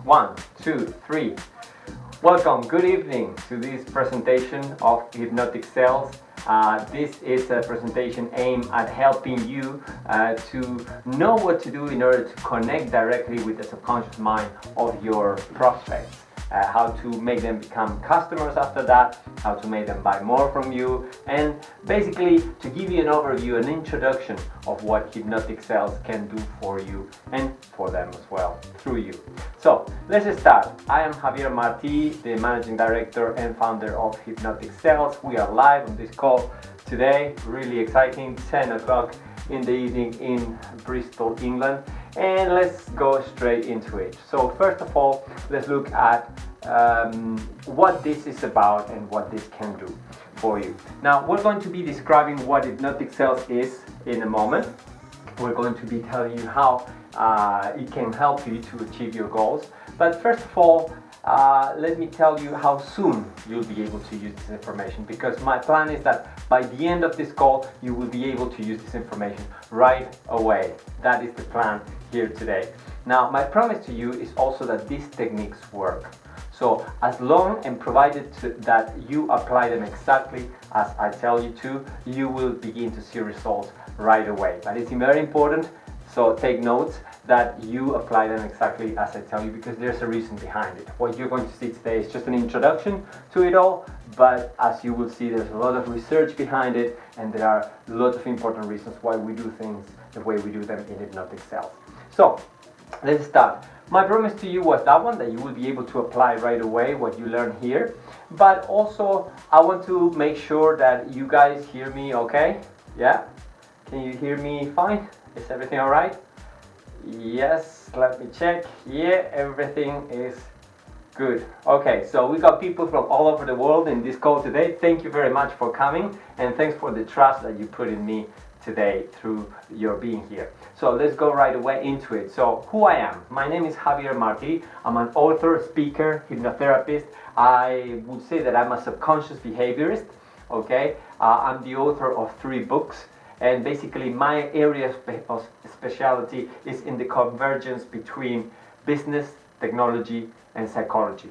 One, two, three. Welcome, good evening to this presentation of Hypnotic Sales. This is a presentation aimed at helping you to know what to do in order to connect directly with the subconscious mind of your prospects. How to make them become customers after that, how to make them buy more from you, and basically to give you an overview, an introduction of what Hypnotic Sales can do for you and for them as well, through you. So let's start. I am Javier Marti, the Managing Director and Founder of Hypnotic Sales. We are live on this call today, really exciting, 10 o'clock in the evening in Bristol, England. And let's go straight into it. So first of all, let's look at what this is about and what this can do for you. Now, we're going to be describing what Hypnotic Sales is in a moment. We're going to be telling you how it can help you to achieve your goals. But first of all, let me tell you how soon you'll be able to use this information, because my plan is that by the end of this call you will be able to use this information right away. That is the plan here today. Now, my promise to you is also that these techniques work. So as long and provided that you apply them exactly as I tell you to, you will begin to see results right away. But it's very important, so take notes, that you apply them exactly as I tell you, because there's a reason behind it. What you're going to see today is just an introduction to it all, but as you will see, there's a lot of research behind it, and there are lots of important reasons why we do things the way we do them in Hypnotic Sales. So let's start. My promise to you was that one, that you will be able to apply right away what you learn here, but also I want to make sure that you guys hear me okay? Yeah? Can you hear me fine? Is everything all right? Yes, let me check. Yeah, everything is good. Okay, so we got people from all over the world in this call today. Thank you very much for coming, and thanks for the trust that you put in me today through your being here. So let's go right away into it. So who I am. My name is Javier Marti. I'm an author, speaker, hypnotherapist. I would say that I'm a subconscious behaviorist. Okay, I'm the author of 3 books. And basically my area of specialty is in the convergence between business, technology, and psychology.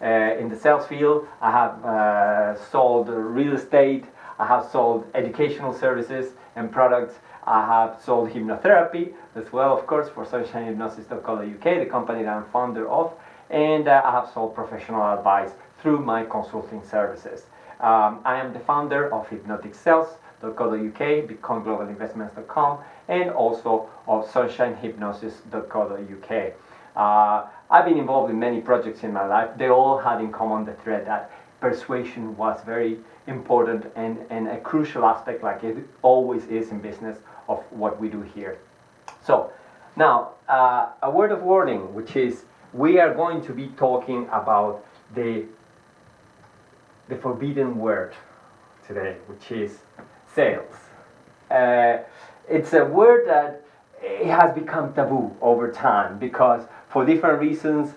In the sales field, I have sold real estate, I have sold educational services and products, I have sold hypnotherapy as well, of course, for sunshinehypnosis.co.uk, the company that I'm founder of, and I have sold professional advice through my consulting services. I am the founder of Hypnotic Sales.co.uk, BitcoinGlobalInvestments.com, and also of sunshinehypnosis.co.uk. I've been involved in many projects in my life. They all had in common the thread that persuasion was very important and a crucial aspect, like it always is in business, of what we do here. So now, a word of warning, which is we are going to be talking about the forbidden word today, which is sales. It's a word that it has become taboo over time, because for different reasons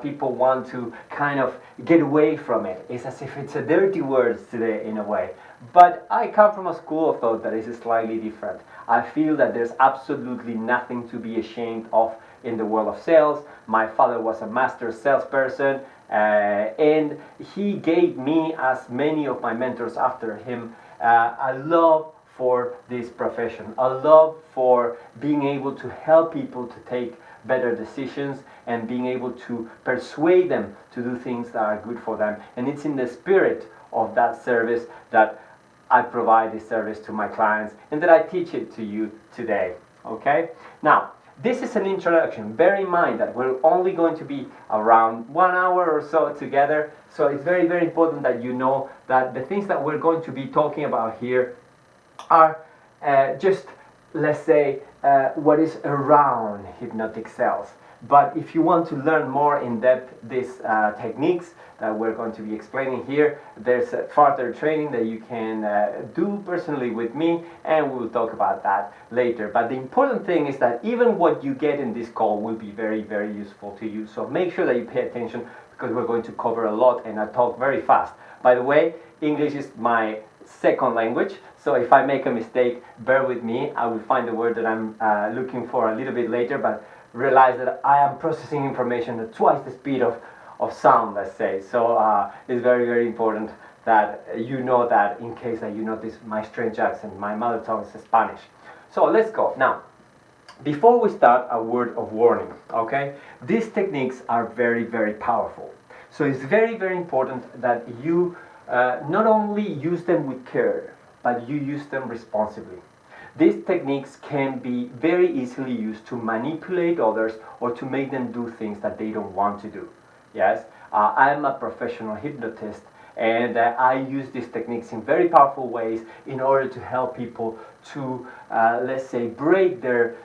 people want to kind of get away from it. It's as if it's a dirty word today in a way. But I come from a school of thought that is slightly different. I feel that there's absolutely nothing to be ashamed of in the world of sales. My father was a master salesperson, and he gave me, as many of my mentors after him, a love for this profession, a love for being able to help people to take better decisions and being able to persuade them to do things that are good for them. And it's in the spirit of that service that I provide this service to my clients and that I teach it to you today. Okay? Now, this is an introduction. Bear in mind that we're only going to be around 1 hour or so together. So it's very, very important that you know that the things that we're going to be talking about here are just, let's say, what is around Hypnotic Sales. But if you want to learn more in depth these techniques that we're going to be explaining here, there's further training that you can do personally with me, and we'll talk about that later. But the important thing is that even what you get in this call will be very, very useful to you. So make sure that you pay attention, because we're going to cover a lot and I talk very fast. By the way, English is my second language, so if I make a mistake, bear with me. I will find the word that I'm looking for a little bit later, but realize that I am processing information at twice the speed of sound, let's say. So it's very, very important that you know that, in case that you notice my strange accent. My mother tongue is Spanish. So let's go. Now, before we start, a word of warning, okay? These techniques are very, very powerful. So it's very, very important that you not only use them with care, but you use them responsibly. These techniques can be very easily used to manipulate others or to make them do things that they don't want to do. Yes, I'm a professional hypnotist, and I use these techniques in very powerful ways in order to help people to, let's say, break their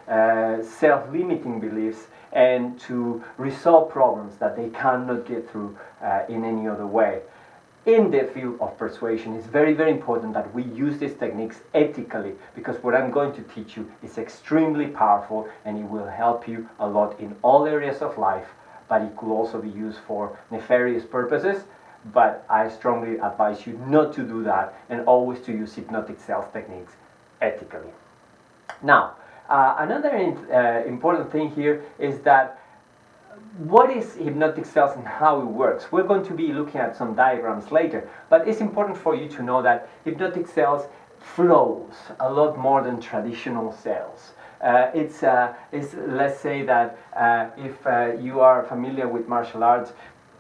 self-limiting beliefs and to resolve problems that they cannot get through in any other way. In the field of persuasion, it's very, very important that we use these techniques ethically, because what I'm going to teach you is extremely powerful and it will help you a lot in all areas of life, but it could also be used for nefarious purposes. But I strongly advise you not to do that, and always to use hypnotic sales techniques ethically. Now, another important thing here is that what is hypnotic sales and how it works. We're going to be looking at some diagrams later, but it's important for you to know that hypnotic sales flows a lot more than traditional sales. It's let's say that if you are familiar with martial arts,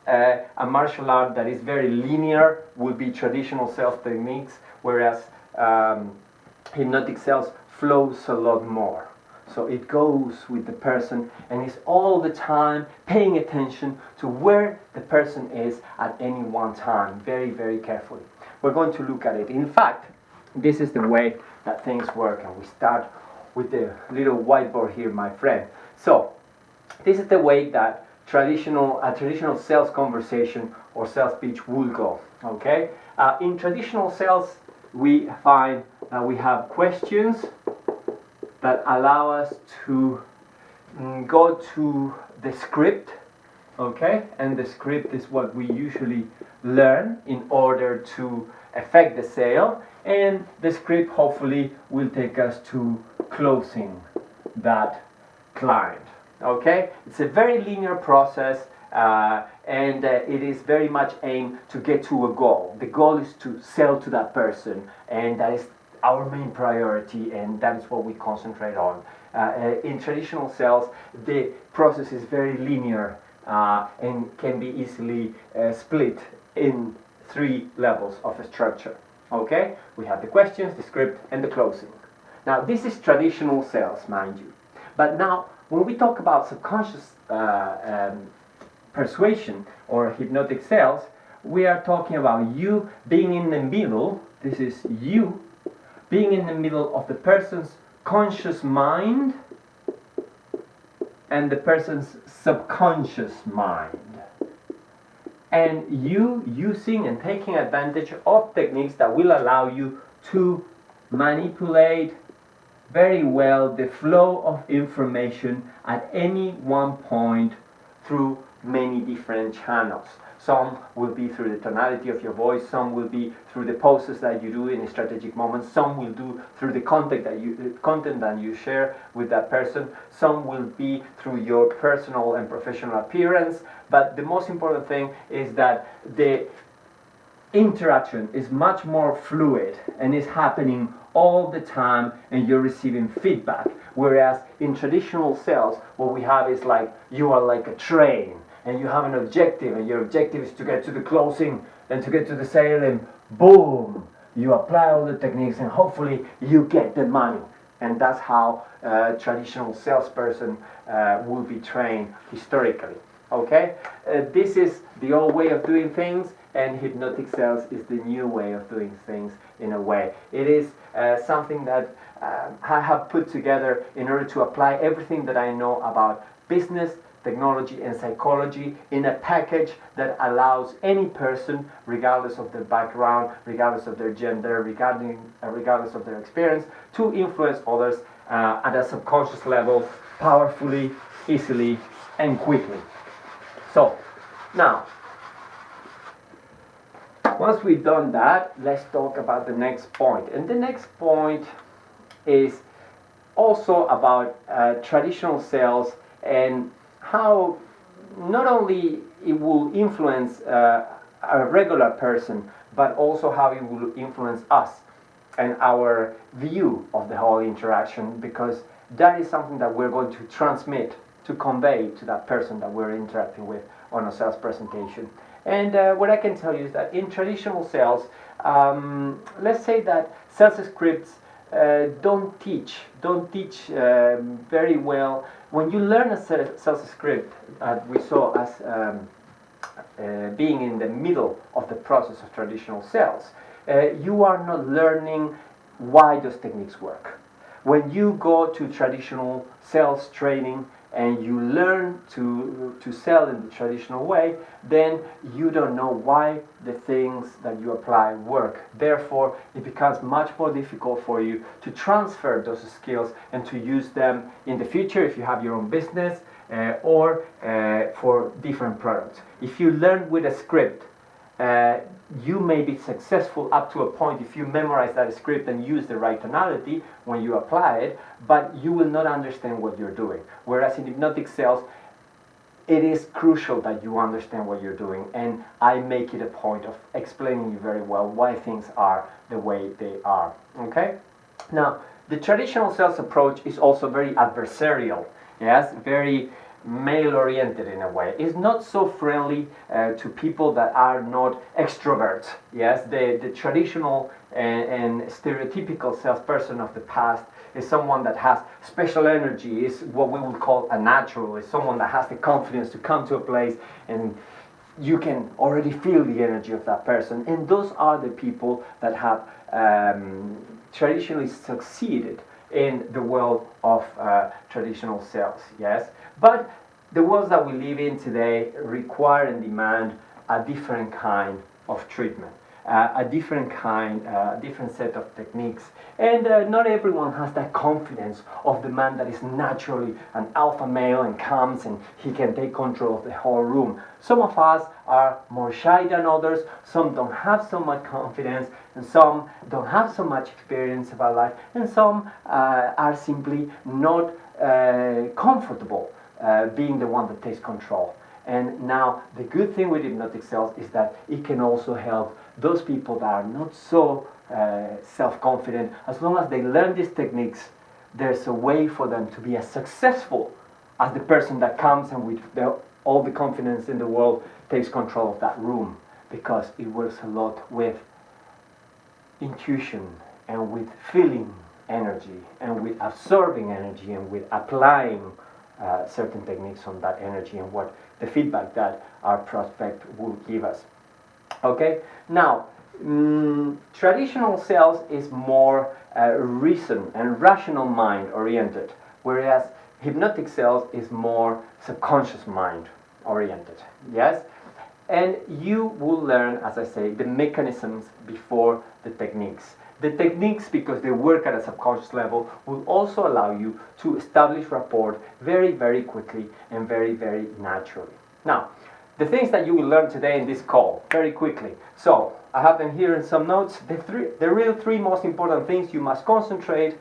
a martial art that is very linear would be traditional sales techniques, whereas hypnotic sales flows a lot more. So it goes with the person and is all the time paying attention to where the person is at any one time, very, very carefully. We're going to look at it. In fact, this is the way that things work, and we start with the little whiteboard here, my friend. So this is the way that a traditional sales conversation or sales pitch will go. Okay? In traditional sales, we find that we have questions that allow us to go to the script, okay? And the script is what we usually learn in order to effect the sale, and the script hopefully will take us to closing that client, okay? It's a very linear process, and it is very much aimed to get to a goal. The goal is to sell to that person, and that is our main priority, and that is what we concentrate on. In traditional sales, the process is very linear and can be easily split in 3 levels of a structure. Okay? We have the questions, the script, and the closing. Now, this is traditional sales, mind you. But now, when we talk about subconscious persuasion or hypnotic sales, we are talking about you being in the middle. This is you being in the middle of the person's conscious mind and the person's subconscious mind. And you using and taking advantage of techniques that will allow you to manipulate very well the flow of information at any one point through many different channels. Some will be through the tonality of your voice, some will be through the poses that you do in strategic moments, some will do through the content that you share with that person, some will be through your personal and professional appearance, but the most important thing is that the interaction is much more fluid and is happening all the time, and you're receiving feedback. Whereas in traditional sales, what we have is like you are like a train, and you have an objective, and your objective is to get to the closing and to get to the sale, and boom, you apply all the techniques and hopefully you get the money. And that's how a traditional salesperson will be trained historically. Okay? This is the old way of doing things, and hypnotic sales is the new way of doing things in a way. It is something that I have put together in order to apply everything that I know about business, technology, and psychology in a package that allows any person, regardless of their background, regardless of their gender, regardless of their experience, to influence others at a subconscious level powerfully, easily, and quickly. So, now, once we've done that, let's talk about the next point. And the next point is also about traditional sales and how not only it will influence a regular person, but also how it will influence us and our view of the whole interaction, because that is something that we're going to transmit, to convey to that person that we're interacting with on a sales presentation. And what I can tell you is that in traditional sales, let's say that sales scripts don't teach very well. When you learn a sales script, we saw as being in the middle of the process of traditional sales, you are not learning why those techniques work. When you go to traditional sales training and you learn to sell in the traditional way, then you don't know why the things that you apply work. Therefore, it becomes much more difficult for you to transfer those skills and to use them in the future if you have your own business or for different products. If you learn with a script, you may be successful up to a point if you memorize that script and use the right tonality when you apply it, but you will not understand what you're doing. Whereas in hypnotic sales, it is crucial that you understand what you're doing, and I make it a point of explaining you very well why things are the way they are. Okay? Now, the traditional sales approach is also very adversarial, yes, very male-oriented in a way. It's not so friendly to people that are not extroverts. Yes, the traditional and stereotypical salesperson of the past is someone that has special energy, is what we would call a natural, is someone that has the confidence to come to a place and you can already feel the energy of that person. And those are the people that have traditionally succeeded in the world of traditional sales, yes? But the worlds that we live in today require and demand a different kind of treatment, a different set of techniques. And not everyone has that confidence of the man that is naturally an alpha male and comes and he can take control of the whole room. Some of us are more shy than others, some don't have so much confidence, and some don't have so much experience about life, and some are simply not comfortable being the one that takes control. And now the good thing with hypnotic sales is that it can also help those people that are not so self-confident. As long as they learn these techniques, there's a way for them to be as successful as the person that comes and with all the confidence in the world takes control of that room, because it works a lot with intuition and with feeling energy and with absorbing energy and with applying certain techniques on that energy and what the feedback that our prospect will give us. Okay, now traditional sales is more reason and rational mind oriented, whereas hypnotic sales is more subconscious mind oriented. Yes, and you will learn, as I say, the mechanisms before the techniques. The techniques, because they work at a subconscious level, will also allow you to establish rapport very, very quickly and very, very naturally. Now, the things that you will learn today in this call, very quickly. So, I have them here in some notes. The real three most important things you must concentrate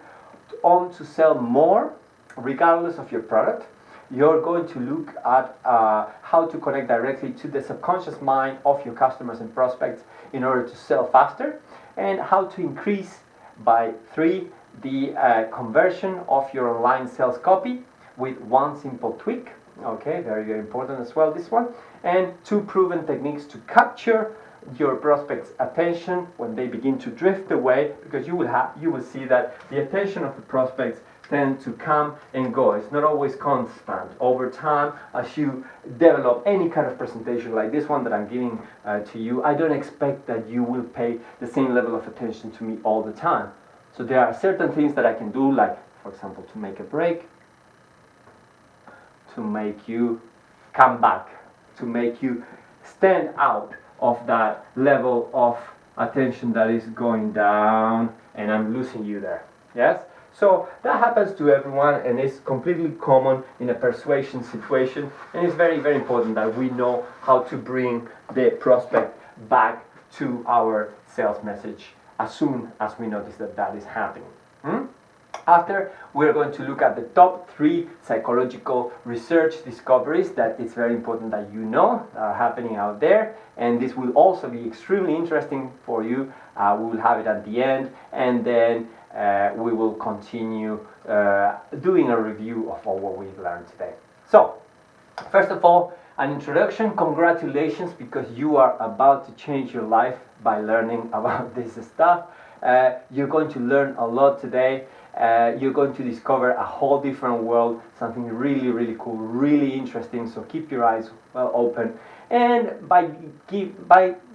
on to sell more, regardless of your product. You're going to look at how to connect directly to the subconscious mind of your customers and prospects in order to sell faster, and how to increase by 3 the conversion of your online sales copy with one simple tweak. Okay, very, very important as well, this one. And 2 proven techniques to capture your prospects' attention when they begin to drift away, because you will see that the attention of the prospects tend to come and go. It's not always constant. Over time, as you develop any kind of presentation like this one that I'm giving to you, I don't expect that you will pay the same level of attention to me all the time. So there are certain things that I can do, like, for example, to make a break, to make you come back, to make you stand out of that level of attention that is going down and I'm losing you there. Yes? So that happens to everyone, and it's completely common in a persuasion situation, and it's very, very important that we know how to bring the prospect back to our sales message as soon as we notice that that is happening. After, we're going to look at the top 3 psychological research discoveries that it's very important that you know are happening out there, and this will also be extremely interesting for you. We will have it at the end, and then we will continue doing a review of all what we've learned today. So, first of all, an introduction. Congratulations, because you are about to change your life by learning about this stuff. You're going to learn a lot today. You're going to discover a whole different world, something really, really cool, really interesting. So keep your eyes well open. And by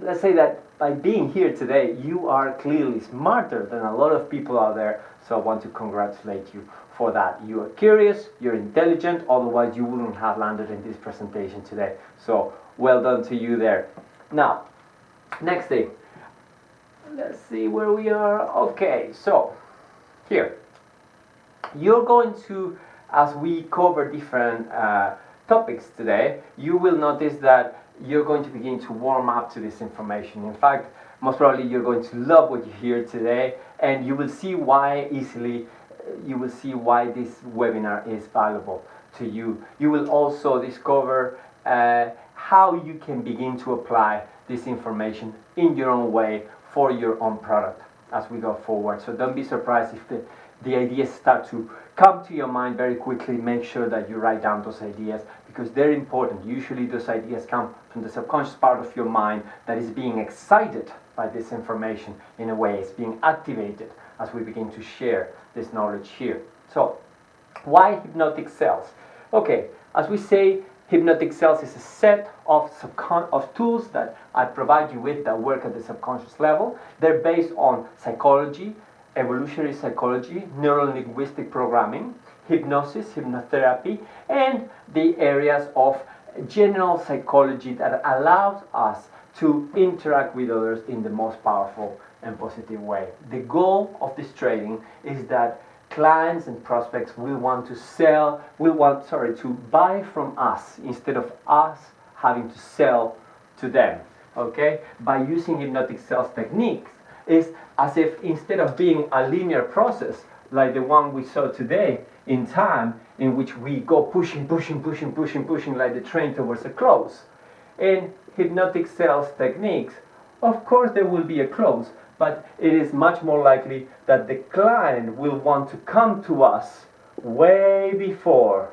let's say that by being here today, you are clearly smarter than a lot of people out there. So I want to congratulate you for that. You are curious, you're intelligent, otherwise you wouldn't have landed in this presentation today. So well done to you there. Now, next thing. Let's see where we are. Okay, so here. You're going to, as we cover different topics today, you will notice that you're going to begin to warm up to this information. In fact, most probably you're going to love what you hear today, and you will see why you will see why this webinar is valuable to you. You will also discover how you can begin to apply this information in your own way for your own product as we go forward. So don't be surprised if the ideas start to come to your mind very quickly. Make sure that you write down those ideas, because they're important. Usually those ideas come from the subconscious part of your mind that is being excited by this information. In a way, it's being activated as we begin to share this knowledge here. So, why hypnotic cells? Okay, as we say, hypnotic cells is a set of tools that I provide you with that work at the subconscious level. They're based on psychology, evolutionary psychology, neuro-linguistic programming, hypnosis, hypnotherapy, and the areas of general psychology that allows us to interact with others in the most powerful and positive way. The goal of this training is that clients and prospects will want to buy from us instead of us having to sell to them. Okay? By using hypnotic sales techniques, is as if instead of being a linear process like the one we saw today in time, in which we go pushing like the train towards a close. In hypnotic sales techniques, of course there will be a close, but it is much more likely that the client will want to come to us way before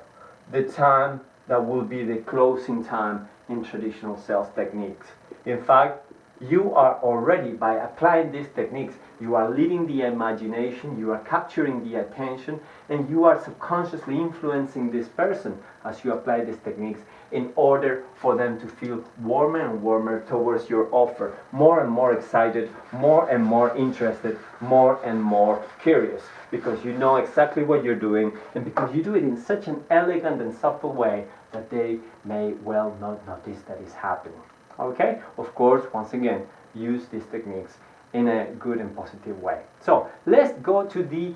the time that will be the closing time in traditional sales techniques. In fact, you are already, by applying these techniques, you are leading the imagination, you are capturing the attention, and you are subconsciously influencing this person as you apply these techniques in order for them to feel warmer and warmer towards your offer, more and more excited, more and more interested, more and more curious, because you know exactly what you're doing, and because you do it in such an elegant and subtle way that they may well not notice that it's happening. Okay? Of course, once again, use these techniques in a good and positive way. So, let's go to the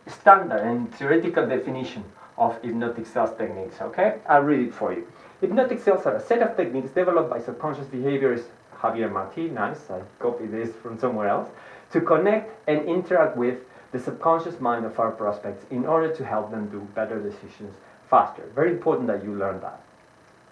standard and theoretical definition of hypnotic sales techniques. Okay? I'll read it for you. Hypnotic sales are a set of techniques developed by subconscious behaviorist Javier Marti, nice, I copied this from somewhere else, to connect and interact with the subconscious mind of our prospects in order to help them do better decisions faster. Very important that you learn that.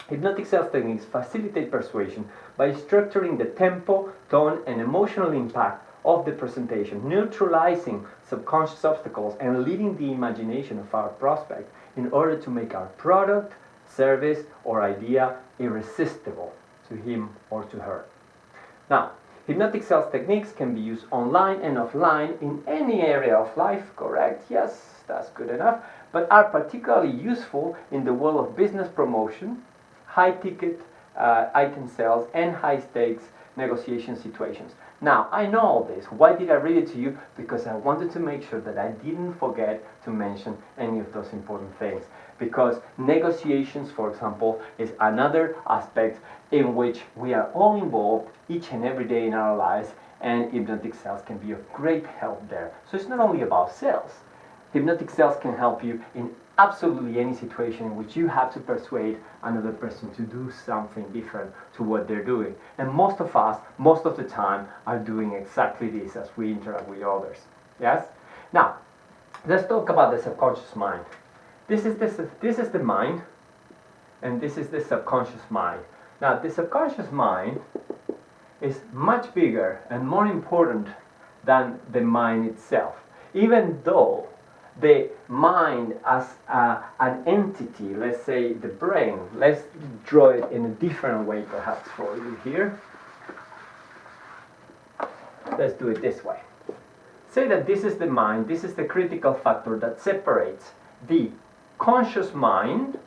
Hypnotic sales techniques facilitate persuasion by structuring the tempo, tone, and emotional impact of the presentation, neutralizing subconscious obstacles, and leading the imagination of our prospect in order to make our product, service, or idea irresistible to him or to her. Now, hypnotic sales techniques can be used online and offline in any area of life, correct? Yes, that's good enough, but are particularly useful in the world of business promotion, high-ticket item sales, and high-stakes negotiation situations. Now, I know all this. Why did I read it to you? Because I wanted to make sure that I didn't forget to mention any of those important things. Because negotiations, for example, is another aspect in which we are all involved each and every day in our lives, and hypnotic sales can be of great help there. So it's not only about sales. Hypnotic sales can help you in absolutely any situation in which you have to persuade another person to do something different to what they're doing. And most of us, most of the time, are doing exactly this as we interact with others. Yes? Now, let's talk about the subconscious mind. This is the mind, and this is the subconscious mind. Now, the subconscious mind is much bigger and more important than the mind itself. Even though the mind as an entity, let's say the brain, let's draw it in a different way perhaps for you here. Let's do it this way. Say that this is the mind, this is the critical factor that separates the conscious mind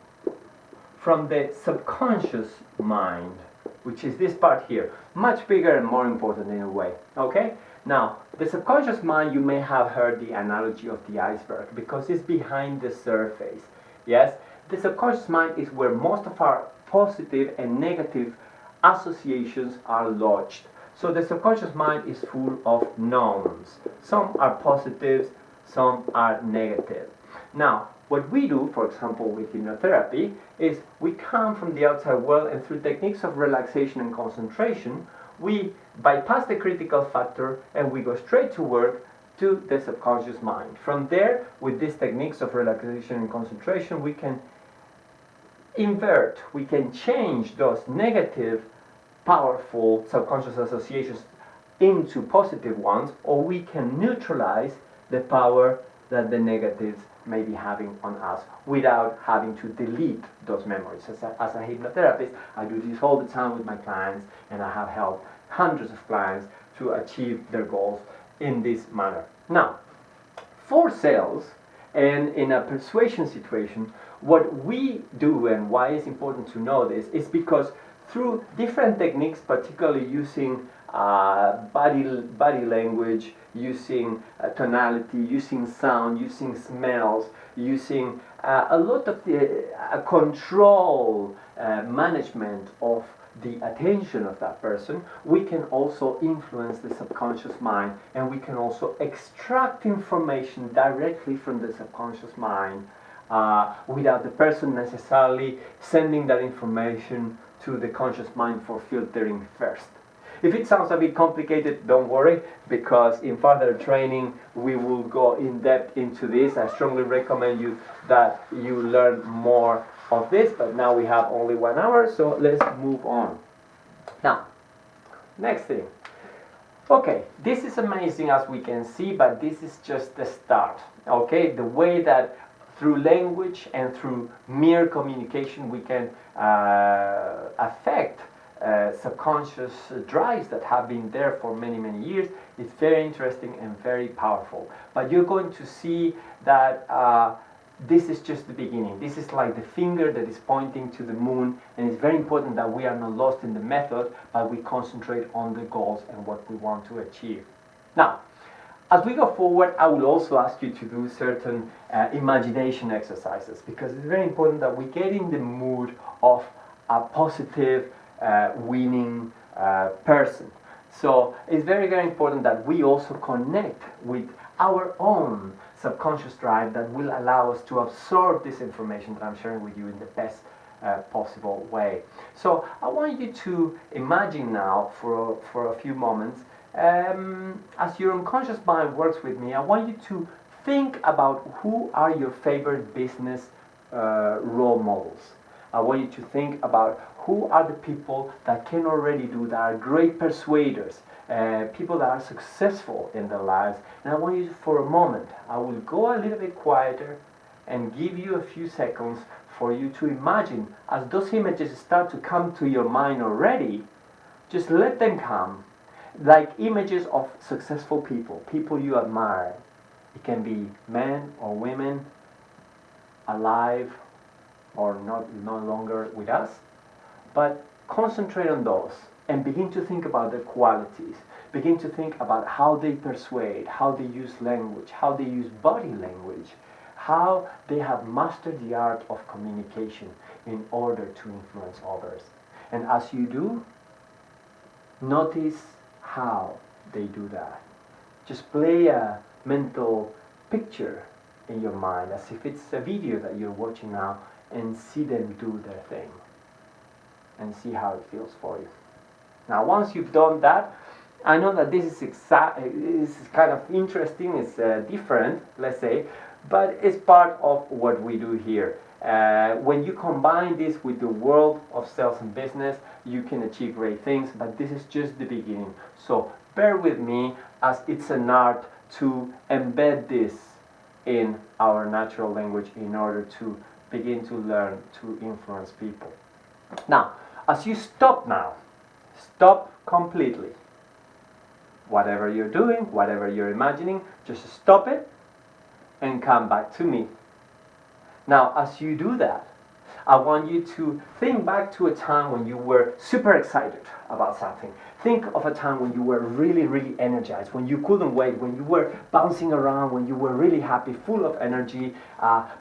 from the subconscious mind, which is this part here. Much bigger and more important in a way. Okay? Now, the subconscious mind, you may have heard the analogy of the iceberg because it's behind the surface. Yes? The subconscious mind is where most of our positive and negative associations are lodged. So the subconscious mind is full of knowns. Some are positives, some are negative. Now, what we do, for example, with hypnotherapy, is we come from the outside world and through techniques of relaxation and concentration, we bypass the critical factor and we go straight to work to the subconscious mind. From there, with these techniques of relaxation and concentration, we can invert, we can change those negative, powerful subconscious associations into positive ones, or we can neutralize the power that the negatives may be having on us without having to delete those memories. As a hypnotherapist, I do this all the time with my clients, and I have helped hundreds of clients to achieve their goals in this manner. Now, for sales and in a persuasion situation, what we do and why it's important to know this is because through different techniques, particularly using body language, using tonality, using sound, using smells, using a lot of the control management of the attention of that person, we can also influence the subconscious mind, and we can also extract information directly from the subconscious mind without the person necessarily sending that information to the conscious mind for filtering first. If it sounds a bit complicated, don't worry, because in further training we will go in depth into this. I strongly recommend you that you learn more of this, but now we have only 1 hour, so let's move on. Now, next thing. Okay, this is amazing as we can see, but this is just the start. Okay, the way that through language and through mere communication we can affect subconscious drives that have been there for many, many years. It's very interesting and very powerful. But you're going to see that this is just the beginning. This is like the finger that is pointing to the moon, and it's very important that we are not lost in the method, but we concentrate on the goals and what we want to achieve. Now, as we go forward, I will also ask you to do certain imagination exercises, because it's very important that we get in the mood of a positive, winning person. So it's very, very important that we also connect with our own subconscious drive that will allow us to absorb this information that I'm sharing with you in the best possible way. So I want you to imagine now for a few moments, as your unconscious mind works with me, I want you to think about who are your favorite business role models. I want you to think about who are the people that can already do that, are great persuaders, people that are successful in their lives. And I want you to, for a moment, I will go a little bit quieter and give you a few seconds for you to imagine. As those images start to come to your mind already, just let them come like images of successful people, people you admire. It can be men or women, alive or no longer with us, but concentrate on those and begin to think about their qualities. Begin to think about how they persuade, how they use language, how they use body language, how they have mastered the art of communication in order to influence others. And as you do, notice how they do that. Just play a mental picture in your mind as if it's a video that you're watching now, and see them do their thing and see how it feels for you. Now, once you've done that, I know that this is kind of interesting, it's different, let's say, but it's part of what we do here. When you combine this with the world of sales and business, you can achieve great things, but this is just the beginning. So bear with me, as it's an art to embed this in our natural language in order to begin to learn to influence people. Now, as you stop now, stop completely. Whatever you're doing, whatever you're imagining, just stop it and come back to me. Now, as you do that, I want you to think back to a time when you were super excited about something. Think of a time when you were really, really energized, when you couldn't wait, when you were bouncing around, when you were really happy, full of energy,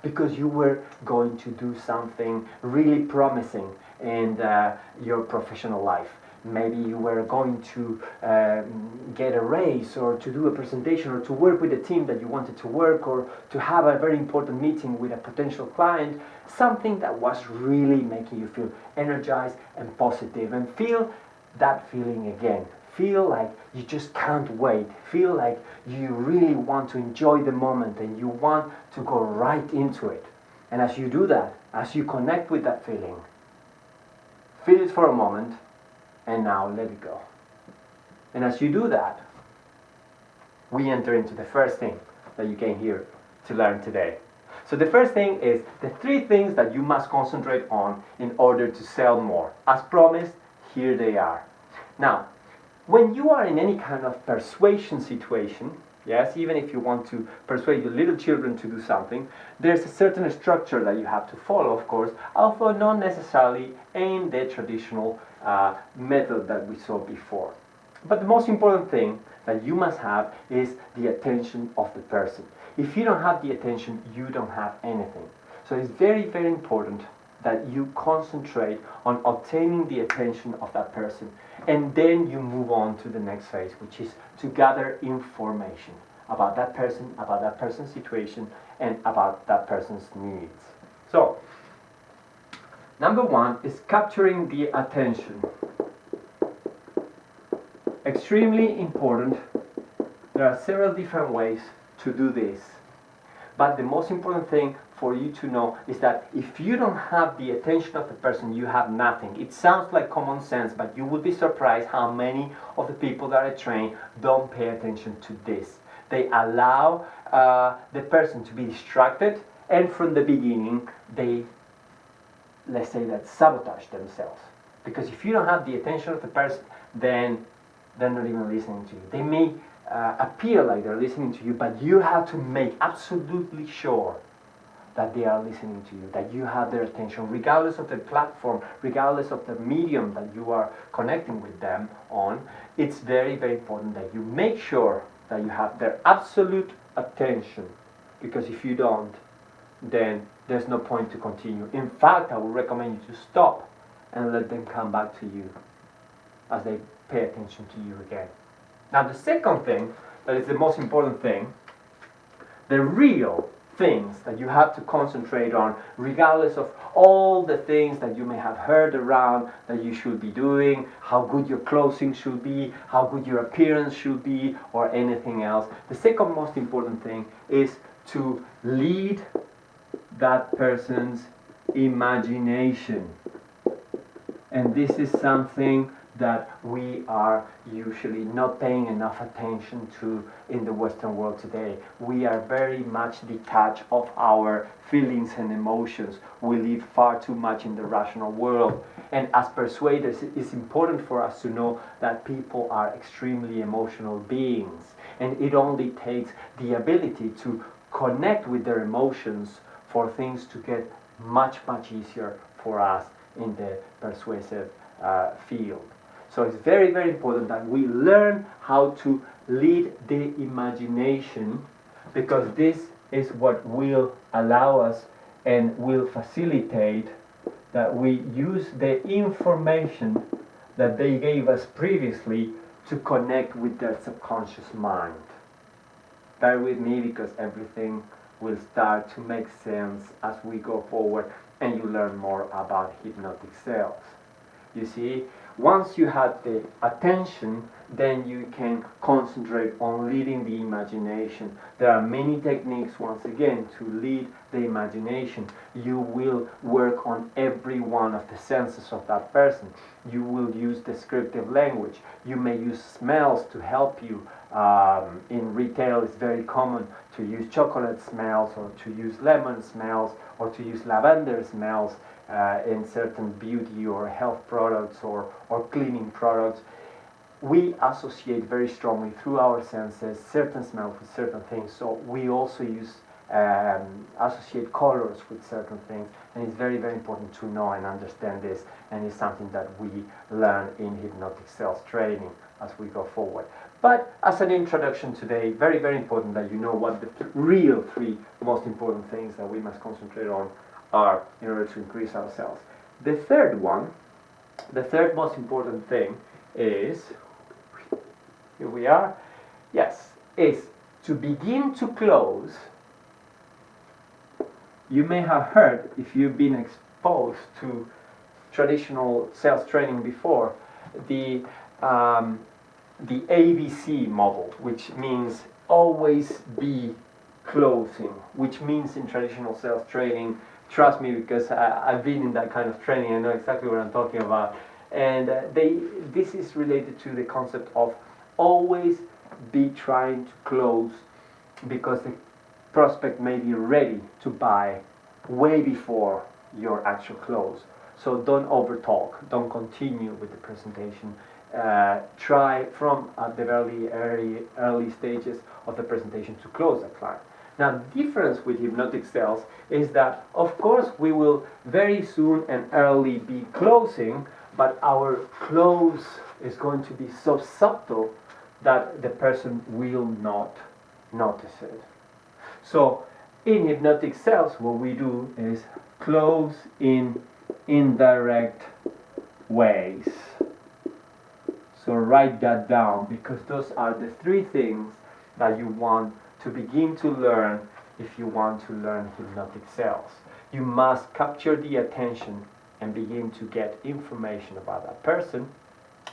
because you were going to do something really promising in your professional life. Maybe you were going to get a raise, or to do a presentation, or to work with a team that you wanted to work, or to have a very important meeting with a potential client. Something that was really making you feel energized and positive, and feel that feeling again. Feel like you just can't wait. Feel like you really want to enjoy the moment and you want to go right into it. And as you do that, as you connect with that feeling, feel it for a moment, and now let it go. And as you do that, we enter into the first thing that you came here to learn today. So the first thing is the 3 things that you must concentrate on in order to sell more. As promised, here they are. Now, when you are in any kind of persuasion situation, yes, even if you want to persuade your little children to do something, there's a certain structure that you have to follow, of course, although not necessarily in the traditional method that we saw before. But the most important thing that you must have is the attention of the person. If you don't have the attention, you don't have anything. So it's very, very important that you concentrate on obtaining the attention of that person, and then you move on to the next phase, which is to gather information about that person, about that person's situation, and about that person's needs. So, number 1 is capturing the attention. Extremely important. There are several different ways to do this, but the most important thing for you to know is that if you don't have the attention of the person, you have nothing. It sounds like common sense, but you will be surprised how many of the people that I train don't pay attention to this. They allow the person to be distracted, and from the beginning they, let's say, that sabotage themselves. Because if you don't have the attention of the person, then they're not even listening to you. They may appear like they're listening to you, but you have to make absolutely sure that they are listening to you, that you have their attention, regardless of the platform, regardless of the medium that you are connecting with them on. It's very, very important that you make sure that you have their absolute attention, because if you don't, then there's no point to continue. In fact, I would recommend you to stop and let them come back to you as they pay attention to you again. Now, the second thing, that is the most important thing, the real things that you have to concentrate on, regardless of all the things that you may have heard around that you should be doing, how good your closing should be, how good your appearance should be, or anything else. The second most important thing is to lead that person's imagination. And this is something that we are usually not paying enough attention to in the Western world today. We are very much detached of our feelings and emotions. We live far too much in the rational world. And as persuaders, it's important for us to know that people are extremely emotional beings. And it only takes the ability to connect with their emotions for things to get much, much easier for us in the persuasive field. So it's very, very important that we learn how to lead the imagination, because this is what will allow us and will facilitate that we use the information that they gave us previously to connect with their subconscious mind. Bear with me, because everything will start to make sense as we go forward and you learn more about hypnotic sales. You see, once you have the attention, then you can concentrate on leading the imagination. There are many techniques, once again, to lead the imagination. You will work on every one of the senses of that person. You will use descriptive language. You may use smells to help you. In retail, it's very common to use chocolate smells, or to use lemon smells, or to use lavender smells in certain beauty or health products or cleaning products. We associate very strongly through our senses certain smells with certain things, so we also use associate colors with certain things, and it's very, very important to know and understand this, and it's something that we learn in hypnotic sales training as we go forward. But as an introduction today, very, very important that you know what the real three most important things that we must concentrate on are in order to increase our sales. The third most important thing is, here we are, yes, is to begin to close. You may have heard, if you've been exposed to traditional sales training before, the ABC model, which means always be closing, which means in traditional sales training, trust me, because I've been in that kind of training, I know exactly what I'm talking about, and this is related to the concept of always be trying to close, because the prospect may be ready to buy way before your actual close. So don't over talk, don't continue with the presentation. Try from the very early stages of the presentation to close the client. Now, the difference with hypnotic sales is that, of course, we will very soon and early be closing, but our close is going to be so subtle that the person will not notice it. So in hypnotic sales, what we do is close in indirect ways. So write that down, because those are the three things that you want to begin to learn if you want to learn hypnotic sales. You must capture the attention and begin to get information about that person.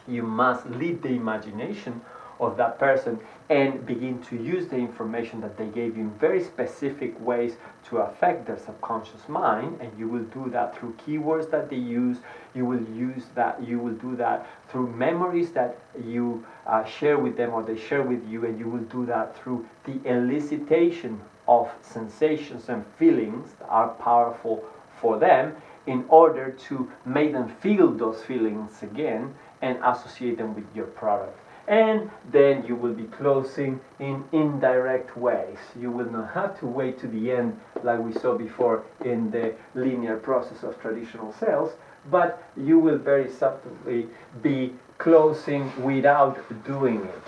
You must lead the imagination of that person and begin to use the information that they gave you in very specific ways to affect their subconscious mind, and you will do that through keywords that they use. You will do that through memories that you share with them or they share with you, and you will do that through the elicitation of sensations and feelings that are powerful for them, in order to make them feel those feelings again and associate them with your product. And then you will be closing in indirect ways. You will not have to wait to the end like we saw before in the linear process of traditional sales, but you will very subtly be closing without doing it.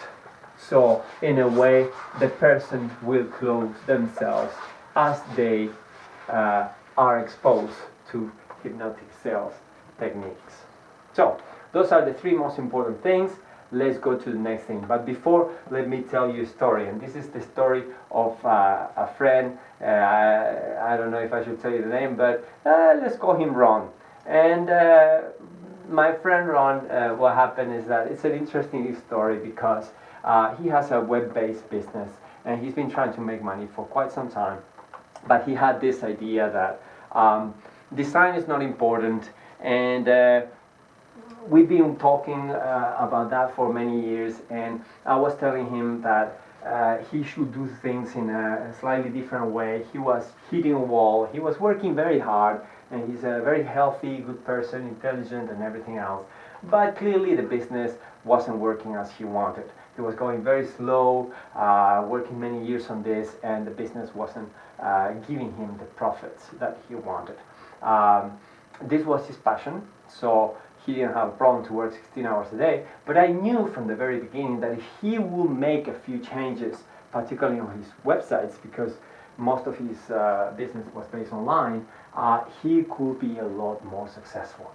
So in a way, the person will close themselves as they are exposed to hypnotic sales techniques. So those are the three most important things. Let's go to the next thing. But before, let me tell you a story. And this is the story of a friend. I don't know if I should tell you the name, but let's call him Ron. And my friend Ron, what happened is that it's an interesting story, because he has a web-based business and he's been trying to make money for quite some time. But he had this idea that design is not important, and we've been talking about that for many years, and I was telling him that he should do things in a slightly different way. He was hitting a wall, he was working very hard, and he's a very healthy, good person, intelligent and everything else. But clearly the business wasn't working as he wanted. He was going very slow, working many years on this, and the business wasn't giving him the profits that he wanted. This was his passion, so he didn't have a problem to work 16 hours a day, but I knew from the very beginning that if he would make a few changes, particularly on his websites, because most of his business was based online, he could be a lot more successful.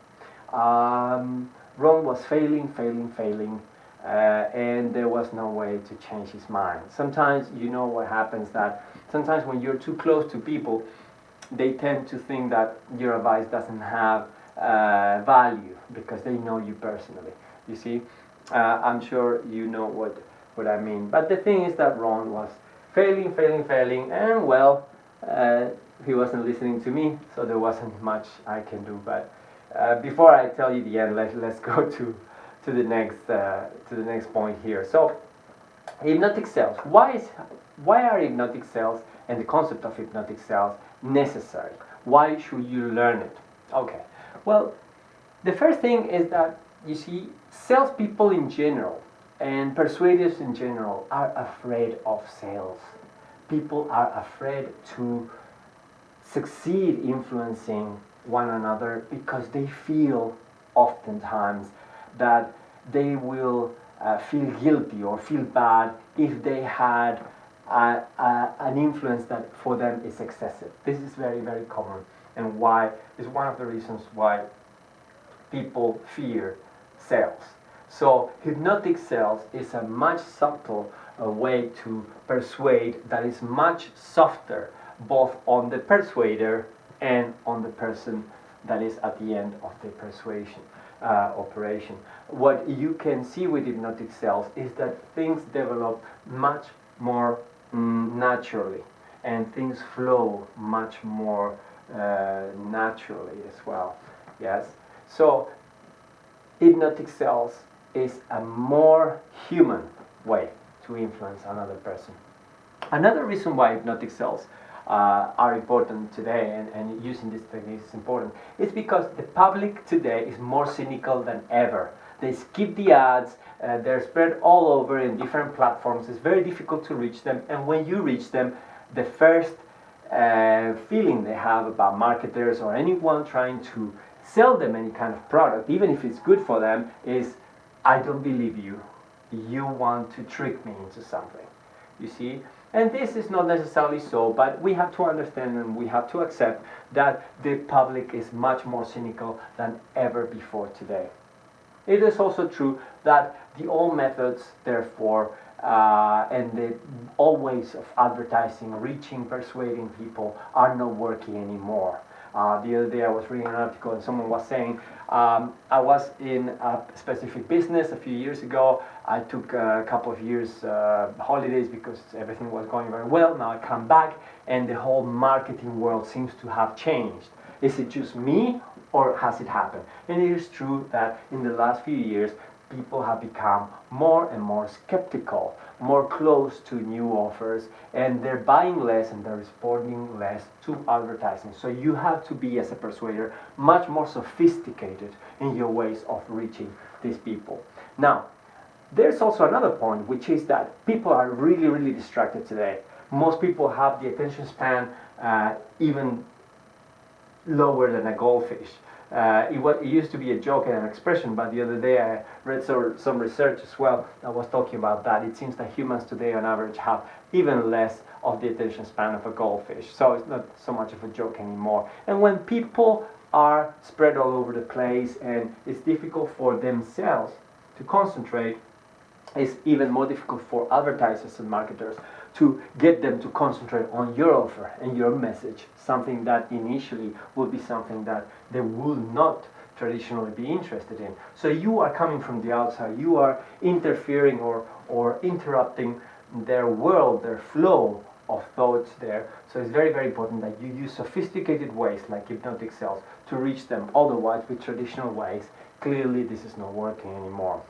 Ron was failing, and there was no way to change his mind. Sometimes, you know what happens, that sometimes when you're too close to people, they tend to think that your advice doesn't have value because they know you personally, you see. I'm sure you know what I mean. But the thing is that Ron was failing, and well, he wasn't listening to me, so there wasn't much I can do. But before I tell you the end, let's go to the next point here. So, hypnotic cells. Why are hypnotic cells and the concept of hypnotic cells necessary? Why should you learn it? Okay. Well, the first thing is that you see, salespeople in general and persuaders in general are afraid of sales. People are afraid to succeed influencing one another because they feel oftentimes that they will feel guilty or feel bad if they had an influence that for them is excessive. This is very, very common, and why is one of the reasons why people fear sales. So hypnotic sales is a much subtle way to persuade that is much softer both on the persuader and on the person that is at the end of the persuasion operation. What you can see with hypnotic cells is that things develop much more naturally, and things flow much more naturally as well. Yes. So hypnotic cells is a more human way to influence another person. Another reason why hypnotic cells are important today, and using this technique is important, is because the public today is more cynical than ever. They skip the ads, they're spread all over in different platforms. It's very difficult to reach them, and when you reach them, the first feeling they have about marketers or anyone trying to sell them any kind of product, even if it's good for them, is, I don't believe you. You want to trick me into something. You see? And this is not necessarily so, but we have to understand and we have to accept that the public is much more cynical than ever before today. It is also true that the old methods, therefore, and the old ways of advertising, reaching, persuading people are not working anymore. The other day I was reading an article and someone was saying, I was in a specific business a few years ago. I took a couple of years holidays because everything was going very well. Now I come back and the whole marketing world seems to have changed. Is it just me, or has it happened? And it is true that in the last few years people have become more and more skeptical, more close to new offers, and they're buying less and they're responding less to advertising. So you have to be, as a persuader, much more sophisticated in your ways of reaching these people. Now, there's also another point, which is that people are really, really distracted today. Most people have the attention span even lower than a goldfish. It used to be a joke and an expression, but the other day I read some research as well that was talking about that. It seems that humans today on average have even less of the attention span of a goldfish, so it's not so much of a joke anymore. And when people are spread all over the place and it's difficult for themselves to concentrate, it's even more difficult for advertisers and marketers to get them to concentrate on your offer and your message, something that initially would be something that they would not traditionally be interested in. So you are coming from the outside, you are interfering or interrupting their world, their flow of thoughts there. So it's very, very important that you use sophisticated ways like hypnotic cells to reach them. Otherwise, with traditional ways, clearly this is not working anymore.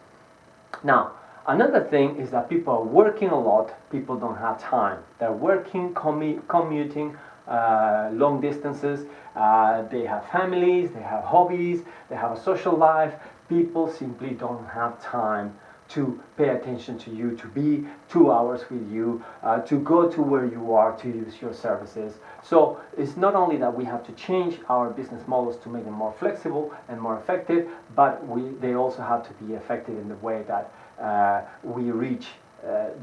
Now, another thing is that people are working a lot, people don't have time. They're working, commuting long distances, they have families, they have hobbies, they have a social life. People simply don't have time to pay attention to you, to be 2 hours with you, to go to where you are to use your services. So it's not only that we have to change our business models to make them more flexible and more effective, but they also have to be effective in the way that we reach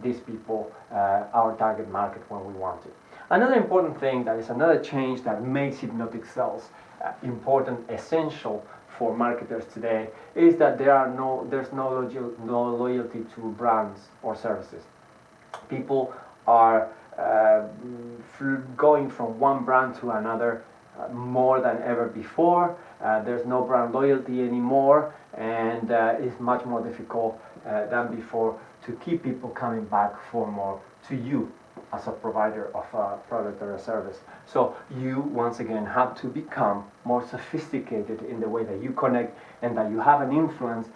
these people, our target market, when we want to. Another important thing, that is another change that makes hypnotic cells important, essential for marketers today, is that there's no loyalty to brands or services. People are going from one brand to another more than ever before. There's no brand loyalty anymore, and it's much more difficult than before to keep people coming back for more to you as a provider of a product or a service. So you once again have to become more sophisticated in the way that you connect and that you have an influence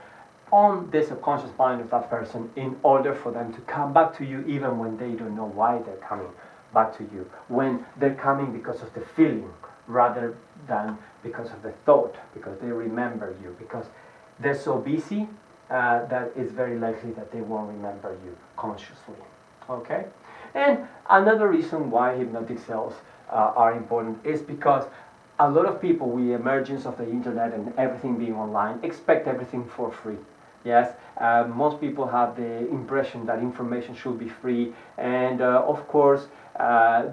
on the subconscious mind of that person in order for them to come back to you even when they don't know why they're coming back to you. When they're coming because of the feeling rather than because of the thought, because they remember you, because they're so busy that it's very likely that they won't remember you consciously. Okay? And another reason why hypnotic cells are important is because a lot of people, with the emergence of the internet and everything being online, expect everything for free. Yes, most people have the impression that information should be free, and of course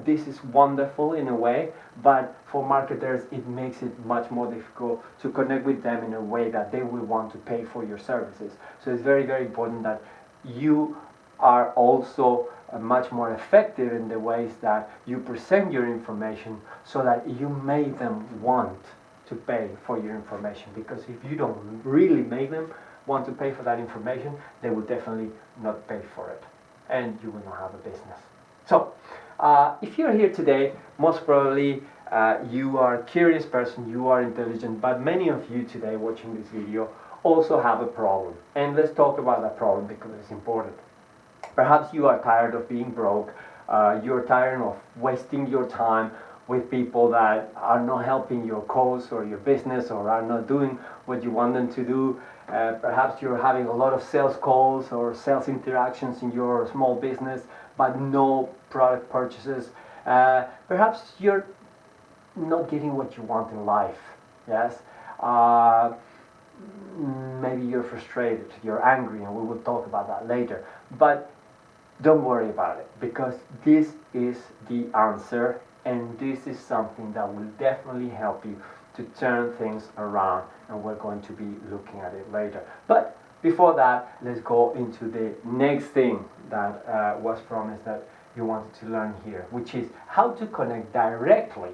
this is wonderful in a way, but for marketers it makes it much more difficult to connect with them in a way that they will want to pay for your services. So it's very, very important that you are also much more effective in the ways that you present your information so that you make them want to pay for your information, because if you don't really make them want to pay for that information, they will definitely not pay for it and you will not have a business. So if you're here today, most probably you are a curious person, you are intelligent, but many of you today watching this video also have a problem, and let's talk about that problem because it's important. Perhaps you are tired of being broke, you're tired of wasting your time with people that are not helping your cause or your business or are not doing what you want them to do. Perhaps you're having a lot of sales calls or sales interactions in your small business but no product purchases. Perhaps you're not getting what you want in life. Yes. Maybe you're frustrated, you're angry, and we will talk about that later. But don't worry about it, because this is the answer, and this is something that will definitely help you to turn things around, and we're going to be looking at it later. But before that, let's go into the next thing that was promised that you wanted to learn here, which is how to connect directly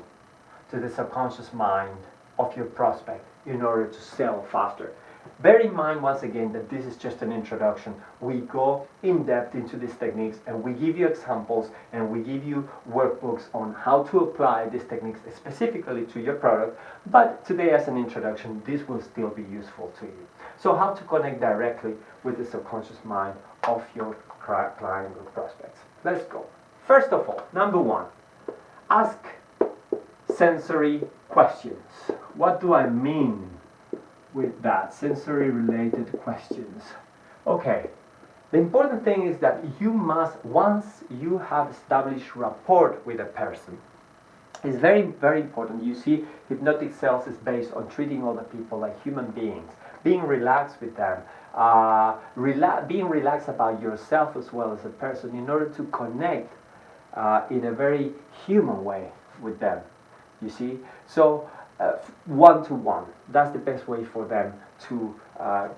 to the subconscious mind of your prospect in order to sell faster. Bear in mind once again that this is just an introduction. We go in depth into these techniques and we give you examples and we give you workbooks on how to apply these techniques specifically to your product, but today as an introduction this will still be useful to you. So how to connect directly with the subconscious mind of your client or prospects. Let's go. First of all, number one, ask sensory questions. What do I mean with that? Sensory related questions. Okay, the important thing is that you must, once you have established rapport with a person, it's very, very important. You see, hypnotic sales is based on treating other people like human beings, being relaxed with them, being relaxed about yourself as well as a person in order to connect in a very human way with them. You see, so one-to-one, that's the best way for them to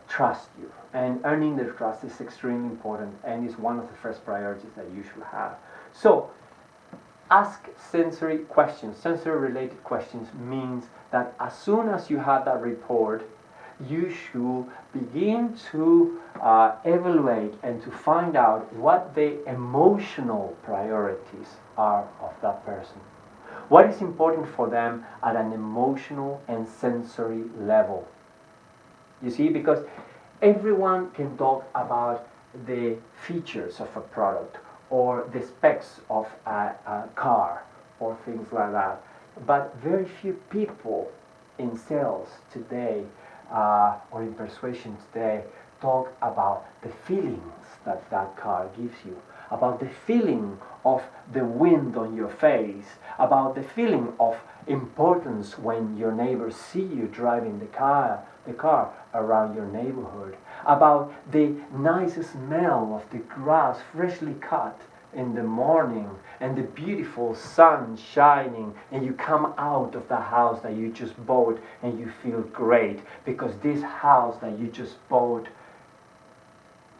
trust you, and earning their trust is extremely important and is one of the first priorities that you should have. So ask sensory questions. Sensory related questions means that as soon as you have that rapport, you should begin to evaluate and to find out what the emotional priorities are of that person. What is important for them at an emotional and sensory level. You see, because everyone can talk about the features of a product or the specs of a car or things like that, but very few people in sales today or in persuasion today talk about the feelings that that car gives you, about the feeling of the wind on your face, about the feeling of importance when your neighbors see you driving the car around your neighborhood, about the nice smell of the grass freshly cut in the morning and the beautiful sun shining, and you come out of the house that you just bought and you feel great because this house that you just bought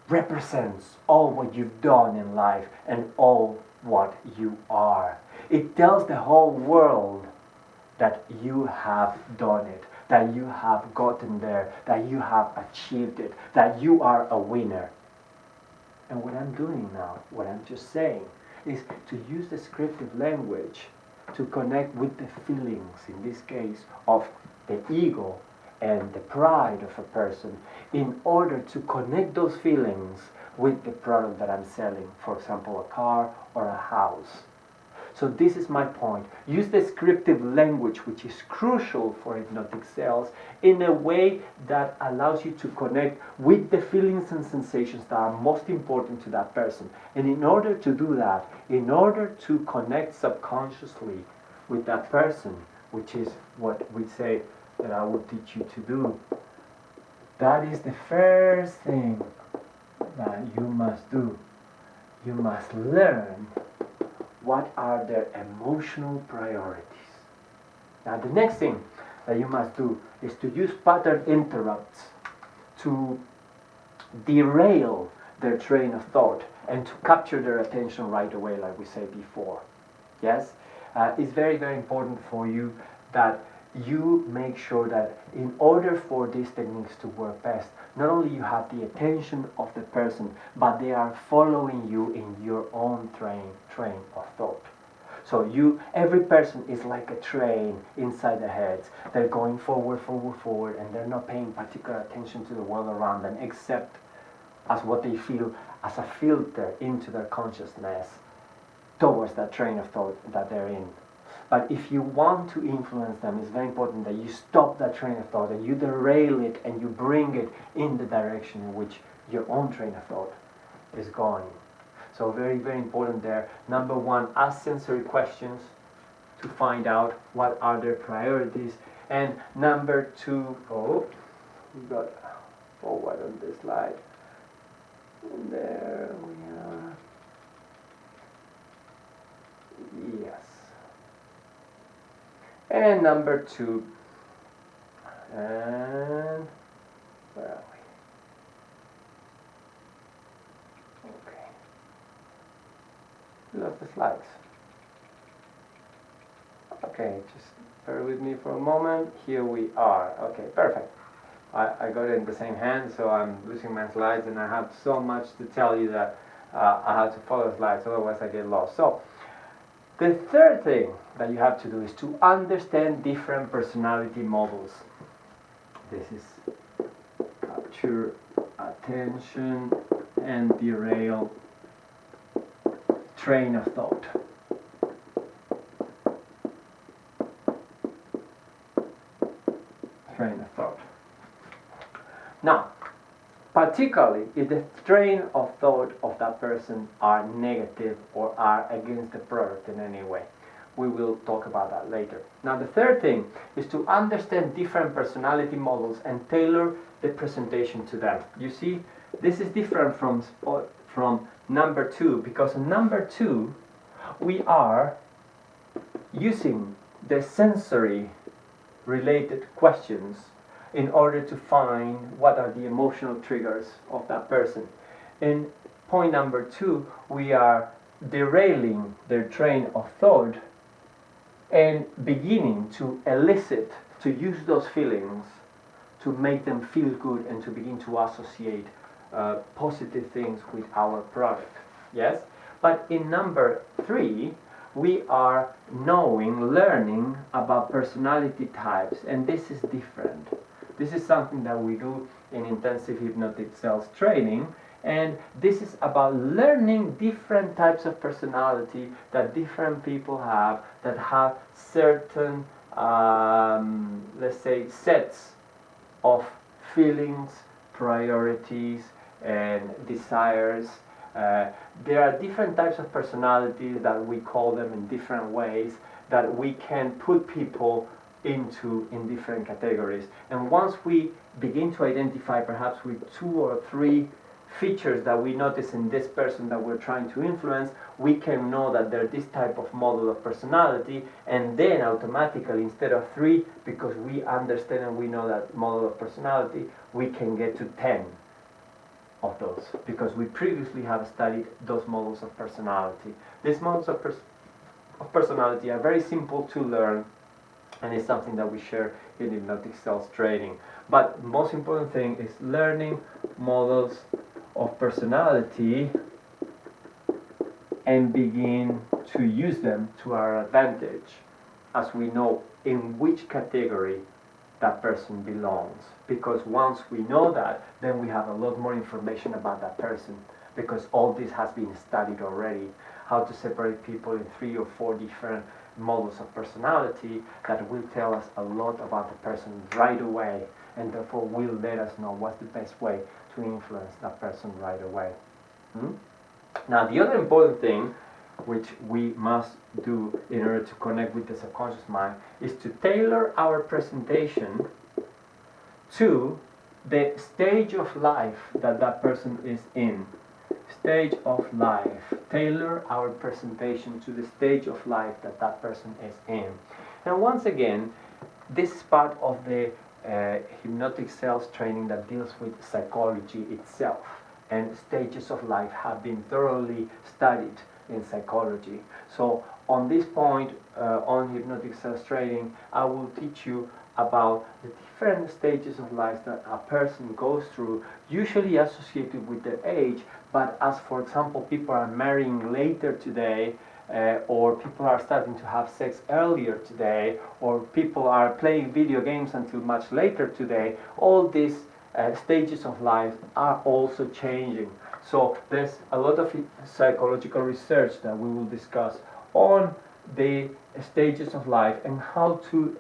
represents all what you've done in life and all what you are. It tells the whole world that you have done it. that you have gotten there, that you have achieved it, that you are a winner. And what I'm doing now, what I'm just saying, is to use descriptive language to connect with the feelings, in this case, of the ego and the pride of a person, in order to connect those feelings with the product that I'm selling, for example, a car or a house. So this is my point. Use descriptive language, which is crucial for hypnotic sales, in a way that allows you to connect with the feelings and sensations that are most important to that person. And in order to do that, in order to connect subconsciously with that person, which is what we say that I will teach you to do, that is the first thing that you must do. You must learn what are their emotional priorities. Now the next thing that you must do is to use pattern interrupts to derail their train of thought and to capture their attention right away, like we said before. Yes? It's very, very important for you that you make sure that in order for these techniques to work best, not only you have the attention of the person, but they are following you in your own train of thought. So every person is like a train inside their heads. They're going forward, forward, forward, and they're not paying particular attention to the world around them, except as what they feel as a filter into their consciousness towards that train of thought that they're in. But if you want to influence them, it's very important that you stop that train of thought and you derail it and you bring it in the direction in which your own train of thought is going. So very, very important there. Number one, ask sensory questions to find out what are their priorities. And number two, we got forward on this slide. And there we are. Yes. And number two, and where are we? Okay. Lost the slides. Okay, just bear with me for a moment. Here we are. Okay, perfect. I got it in the same hand, so I'm losing my slides, and I have so much to tell you that I have to follow the slides, otherwise I get lost. So, the third thing that you have to do is to understand different personality models. This is capture attention and derail train of thought. Train of thought. Now, particularly if the train of thought of that person are negative or are against the product in any way. We will talk about that later. Now the third thing is to understand different personality models and tailor the presentation to them. You see, this is different from number two, because in number two we are using the sensory related questions in order to find what are the emotional triggers of that person. In point number two, we are derailing their train of thought and beginning to elicit, to use those feelings to make them feel good and to begin to associate positive things with our product. Yes? But in number three, we are learning about personality types, and this is different. This is something that we do in intensive hypnotic sales training, and this is about learning different types of personality that different people have, that have certain, let's say, sets of feelings, priorities, and desires. There are different types of personalities that we call them in different ways, that we can put people into in different categories. And once we begin to identify perhaps with 2 or 3 features that we notice in this person that we're trying to influence, we can know that they're this type of model of personality, and then automatically, instead of 3, because we understand and we know that model of personality, we can get to 10 of those, because we previously have studied those models of personality. These models of personality are very simple to learn. and it's something that we share in hypnotic sales training. But most important thing is learning models of personality and begin to use them to our advantage, as we know in which category that person belongs. Because once we know that, then we have a lot more information about that person, because all this has been studied already. How to separate people in 3 or 4 different models of personality that will tell us a lot about the person right away, and therefore will let us know what's the best way to influence that person right away. Now, the other important thing which we must do in order to connect with the subconscious mind is to tailor our presentation to the stage of life that that person is in. Stage of life. Tailor our presentation to the stage of life that that person is in. And once again, this is part of the hypnotic sales training that deals with psychology itself. And stages of life have been thoroughly studied in psychology. So on this point, on hypnotic sales training, I will teach you about the different stages of life that a person goes through, usually associated with their age. But as, for example, people are marrying later today, or people are starting to have sex earlier today, or people are playing video games until much later today, all these stages of life are also changing. So there's a lot of psychological research that we will discuss on the stages of life and how to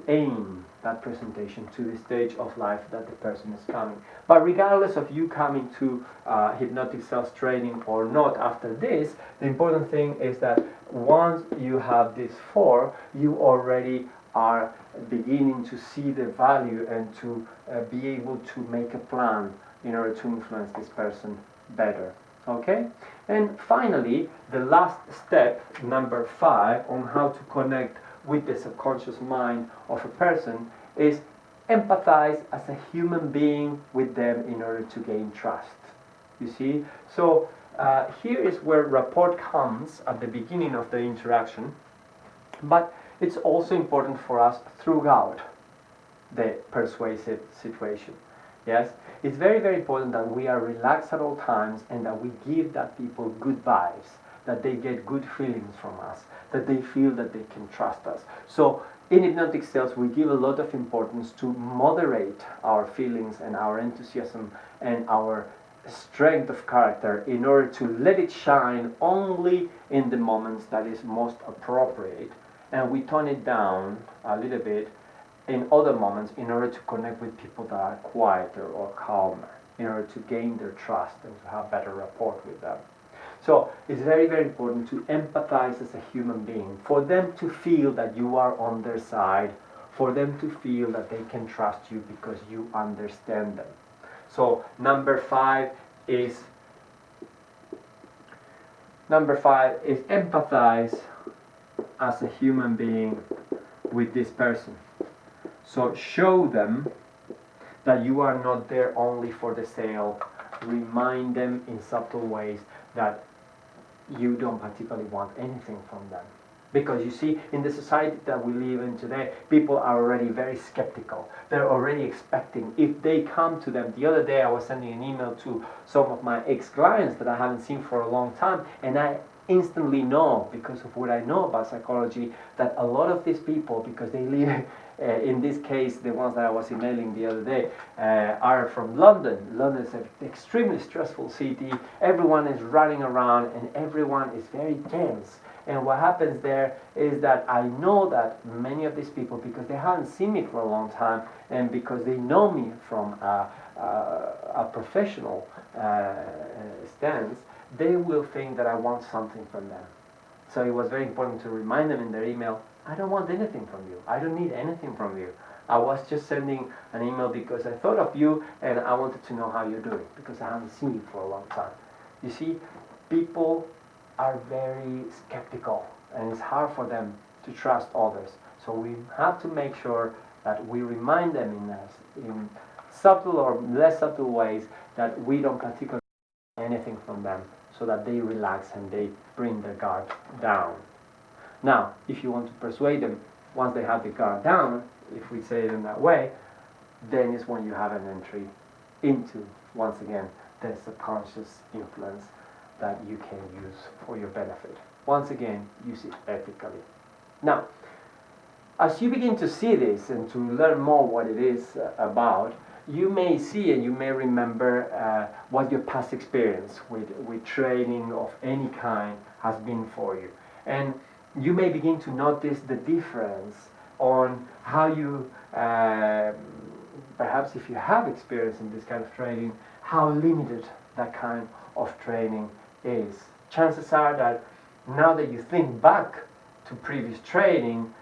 aim that presentation to the stage of life that the person is coming. But regardless of you coming to hypnotic sales training or not after this, the important thing is that once you have these 4, you already are beginning to see the value and to be able to make a plan in order to influence this person better. Okay? And finally, the last step, number 5, on how to connect with the subconscious mind of a person is empathize as a human being with them in order to gain trust. You see? So here is where rapport comes at the beginning of the interaction, but it's also important for us throughout the persuasive situation. Yes? It's very, very important that we are relaxed at all times and that we give that people good vibes, that they get good feelings from us, that they feel that they can trust us. So in hypnotic sales, we give a lot of importance to moderate our feelings and our enthusiasm and our strength of character in order to let it shine only in the moments that is most appropriate, and we tone it down a little bit in other moments in order to connect with people that are quieter or calmer, in order to gain their trust and to have better rapport with them. So it's very, very important to empathize as a human being, for them to feel that you are on their side, for them to feel that they can trust you because you understand them. So number 5 is empathize as a human being with this person. So show them that you are not there only for the sale. Remind them in subtle ways that you don't particularly want anything from them. Because you see, in the society that we live in today, people are already very skeptical. They're already expecting, if they come to them. The other day I was sending an email to some of my ex-clients that I haven't seen for a long time, and I instantly know, because of what I know about psychology, that a lot of these people, because they live, in this case, the ones that I was emailing the other day, are from London. London is an extremely stressful city. Everyone is running around and everyone is very tense. And what happens there is that I know that many of these people, because they haven't seen me for a long time and because they know me from a professional stance, they will think that I want something from them. So it was very important to remind them in their email, I don't want anything from you. I don't need anything from you. I was just sending an email because I thought of you and I wanted to know how you're doing, because I haven't seen you for a long time. You see, people are very skeptical and it's hard for them to trust others. So we have to make sure that we remind them in subtle or less subtle ways that we don't particularly want anything from them, so that they relax and they bring their guard down. Now, if you want to persuade them once they have the guard down, if we say it in that way, then is when you have an entry into, once again, the subconscious influence that you can use for your benefit. Once again, use it ethically. Now, as you begin to see this and to learn more what it is about, you may see and you may remember what your past experience with training of any kind has been for you. And you may begin to notice the difference on how you, perhaps if you have experience in this kind of training, how limited that kind of training is. Chances are that now that you think back to previous training,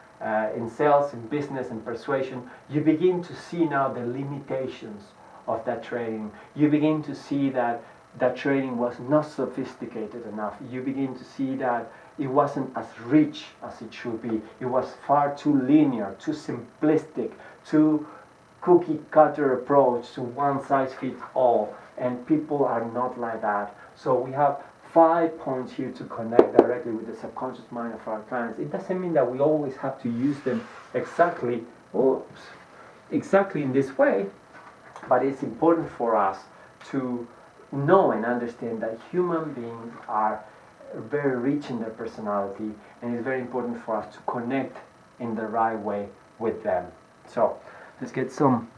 in sales, in business, and persuasion, you begin to see now the limitations of that training. You begin to see that that training was not sophisticated enough. You begin to see that it wasn't as rich as it should be. It was far too linear, too simplistic, too cookie cutter approach to one size fits all. And people are not like that. So we have 5 points here to connect directly with the subconscious mind of our clients. It doesn't mean that we always have to use them exactly in this way, but it's important for us to know and understand that human beings are very rich in their personality, and it's very important for us to connect in the right way with them. So let's get some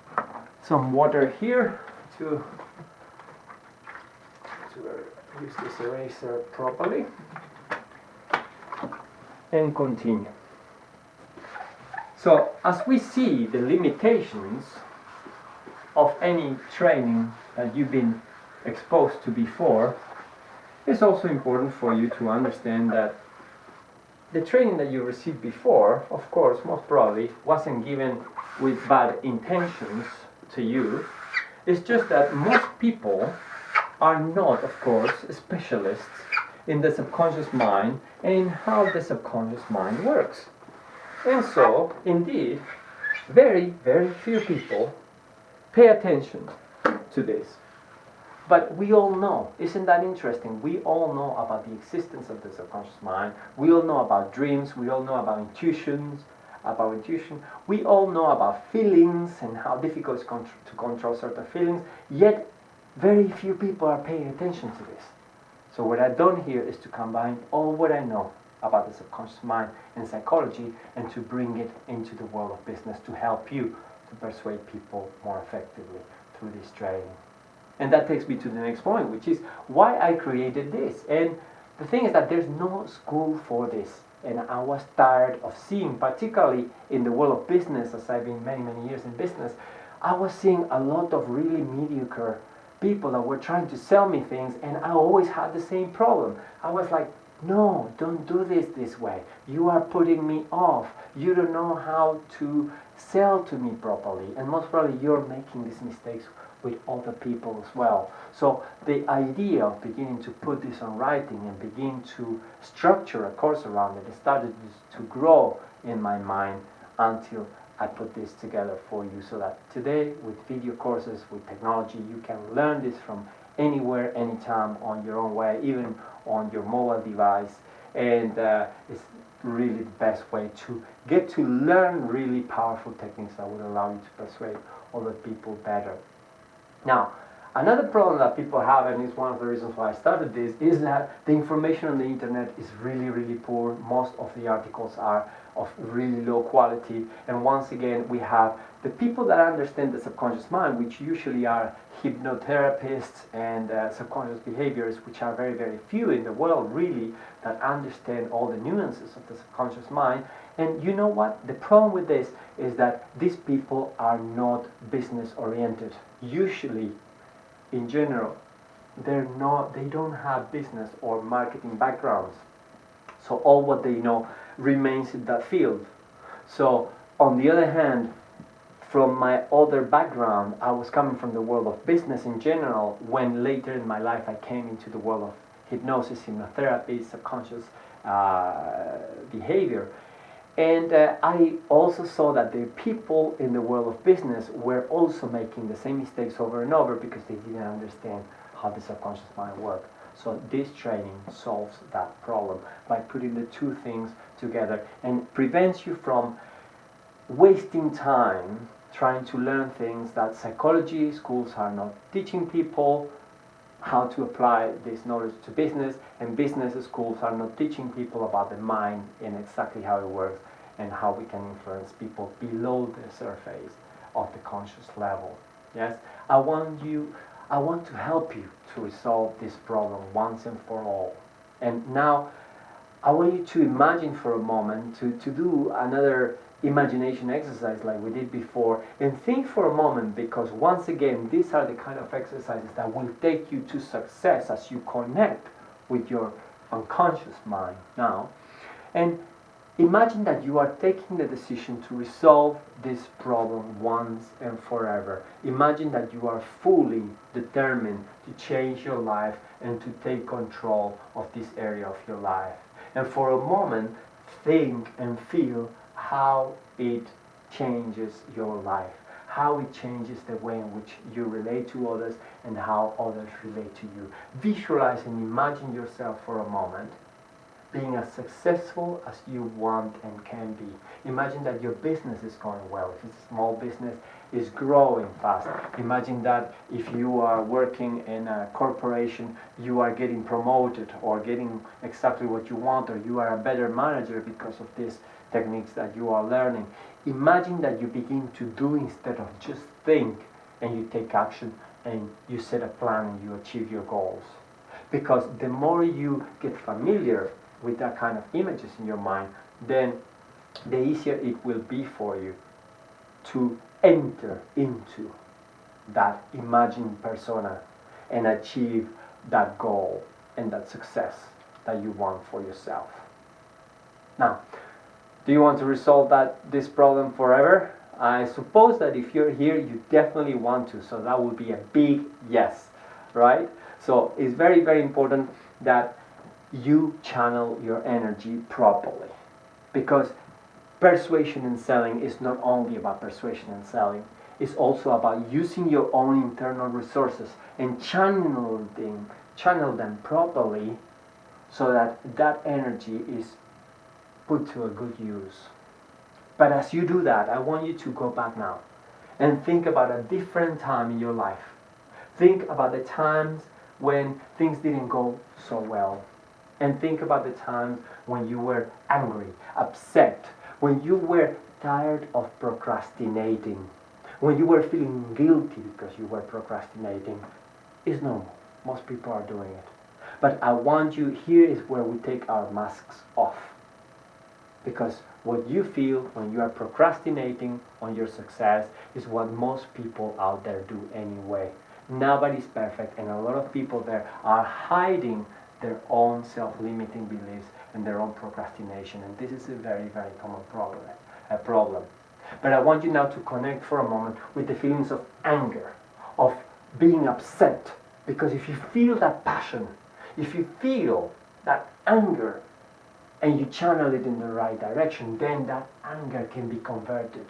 water here to use this eraser properly and continue. So as we see the limitations of any training that you've been exposed to before, it's also important for you to understand that the training that you received before, of course, most probably wasn't given with bad intentions to you. It's just that most people are not, of course, specialists in the subconscious mind and in how the subconscious mind works. And so, indeed, very, very few people pay attention to this. But we all know, isn't that interesting? We all know about the existence of the subconscious mind. We all know about dreams. We all know about intuition. We all know about feelings and how difficult it is to control certain feelings. Yet, very few people are paying attention to this. So what I've done here is to combine all what I know about the subconscious mind and psychology and to bring it into the world of business to help you to persuade people more effectively through this training. And that takes me to the next point, which is why I created this. And the thing is that there's no school for this. And I was tired of seeing, particularly in the world of business, as I've been many, many years in business, I was seeing a lot of really mediocre people that were trying to sell me things, and I always had the same problem. I was like, no, don't do this way. You are putting me off. You don't know how to sell to me properly. And most probably you're making these mistakes with other people as well. So the idea of beginning to put this on writing and begin to structure a course around it started to grow in my mind until I put this together for you, so that today with video courses, with technology, you can learn this from anywhere, anytime, on your own way, even on your mobile device. And it's really the best way to get to learn really powerful techniques that would allow you to persuade other people better. Now, another problem that people have, and it's one of the reasons why I started this, is that the information on the internet is really, really poor. Most of the articles are of really low quality. And once again, we have the people that understand the subconscious mind, which usually are hypnotherapists and subconscious behaviors, which are very, very few in the world, really, that understand all the nuances of the subconscious mind. And you know what? The problem with this is that these people are not business oriented. Usually, in general, they don't have business or marketing backgrounds. So all what they know remains in that field. So on the other hand, from my other background, I was coming from the world of business in general, when later in my life I came into the world of hypnosis, hypnotherapy, subconscious behavior. And I also saw that the people in the world of business were also making the same mistakes over and over because they didn't understand how the subconscious mind works. So this training solves that problem by putting the two things together and prevents you from wasting time trying to learn things that psychology schools are not teaching people, how to apply this knowledge to business, and business schools are not teaching people about the mind and exactly how it works and how we can influence people below the surface of the conscious level. Yes, I want to help you to resolve this problem once and for all. And now I want you to imagine for a moment, to do another imagination exercise like we did before, and think for a moment, because once again these are the kind of exercises that will take you to success as you connect with your unconscious mind now. And imagine that you are taking the decision to resolve this problem once and forever. Imagine that you are fully determined to change your life and to take control of this area of your life. And for a moment, think and feel how it changes your life, how it changes the way in which you relate to others and how others relate to you. Visualize and imagine yourself for a moment being as successful as you want and can be. Imagine that your business is going well. If it's a small business, is growing fast. Imagine that if you are working in a corporation, you are getting promoted or getting exactly what you want, or you are a better manager because of these techniques that you are learning. Imagine that you begin to do instead of just think, and you take action and you set a plan and you achieve your goals. Because the more you get familiar with that kind of images in your mind, then the easier it will be for you to enter into that imagined persona and achieve that goal and that success that you want for yourself. Now, do you want to resolve this problem forever? I suppose that if you're here, you definitely want to, so that would be a big yes, right? So it's very, very important that you channel your energy properly, because persuasion and selling is not only about persuasion and selling, it's also about using your own internal resources and channel them properly so that that energy is put to a good use. But as you do that, I want you to go back now and think about a different time in your life. Think about the times when things didn't go so well. And think about the times when you were angry, upset, when you were tired of procrastinating, when you were feeling guilty because you were procrastinating. It's normal. Most people are doing it. But I want you, here is where we take our masks off. Because what you feel when you are procrastinating on your success is what most people out there do anyway. Nobody's perfect, and a lot of people there are hiding their own self-limiting beliefs and their own procrastination, and this is a very, very common problem. But I want you now to connect for a moment with the feelings of anger, of being upset, because if you feel that passion, if you feel that anger, and you channel it in the right direction, then that anger can be converted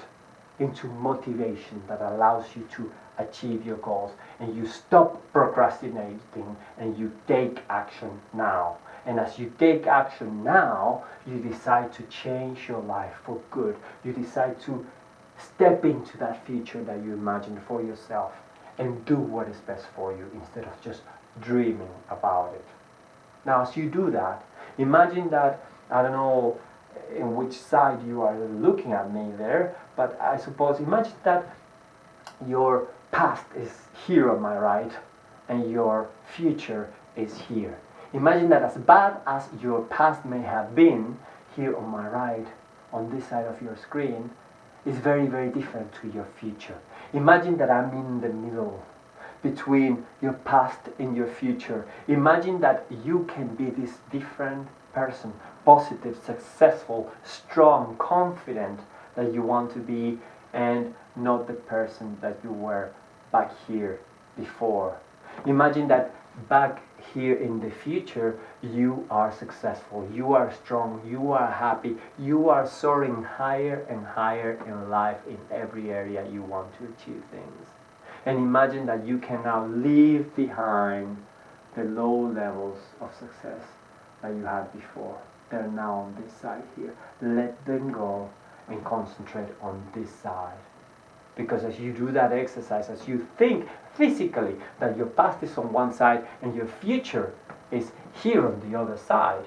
into motivation that allows you to achieve your goals, and you stop procrastinating and you take action now. And as you take action now, you decide to change your life for good. You decide to step into that future that you imagined for yourself and do what is best for you instead of just dreaming about it. Now, as you do that, imagine that, I don't know in which side you are looking at me there, but I suppose imagine that your past is here on my right and your future is here. Imagine that as bad as your past may have been, here on my right, on this side of your screen, is very, very different to your future. Imagine that I'm in the middle between your past and your future. Imagine that you can be this different person, positive, successful, strong, confident that you want to be, and not the person that you were back here before. Imagine that back here in the future you are successful, you are strong, you are happy, you are soaring higher and higher in life in every area you want to achieve things. And imagine that you can now leave behind the low levels of success that you had before. They're now on this side here. Let them go and concentrate on this side. Because as you do that exercise, as you think physically that your past is on one side and your future is here on the other side,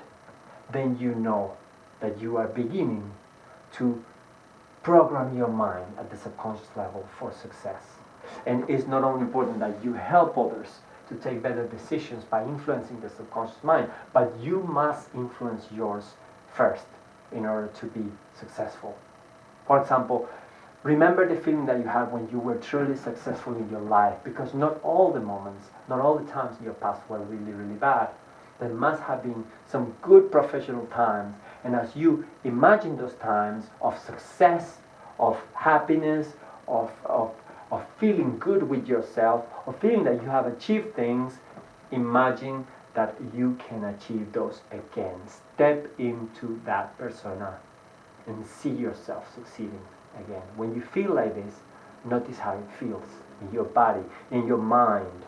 then you know that you are beginning to program your mind at the subconscious level for success. And it's not only important that you help others to take better decisions by influencing the subconscious mind, but you must influence yours first in order to be successful. For example, remember the feeling that you had when you were truly successful in your life, because not all the moments, not all the times in your past were really, really bad. There must have been some good professional times, and as you imagine those times of success, of happiness, of feeling good with yourself, of feeling that you have achieved things, imagine that you can achieve those again. Step into that persona and see yourself succeeding again. When you feel like this, notice how it feels in your body, in your mind.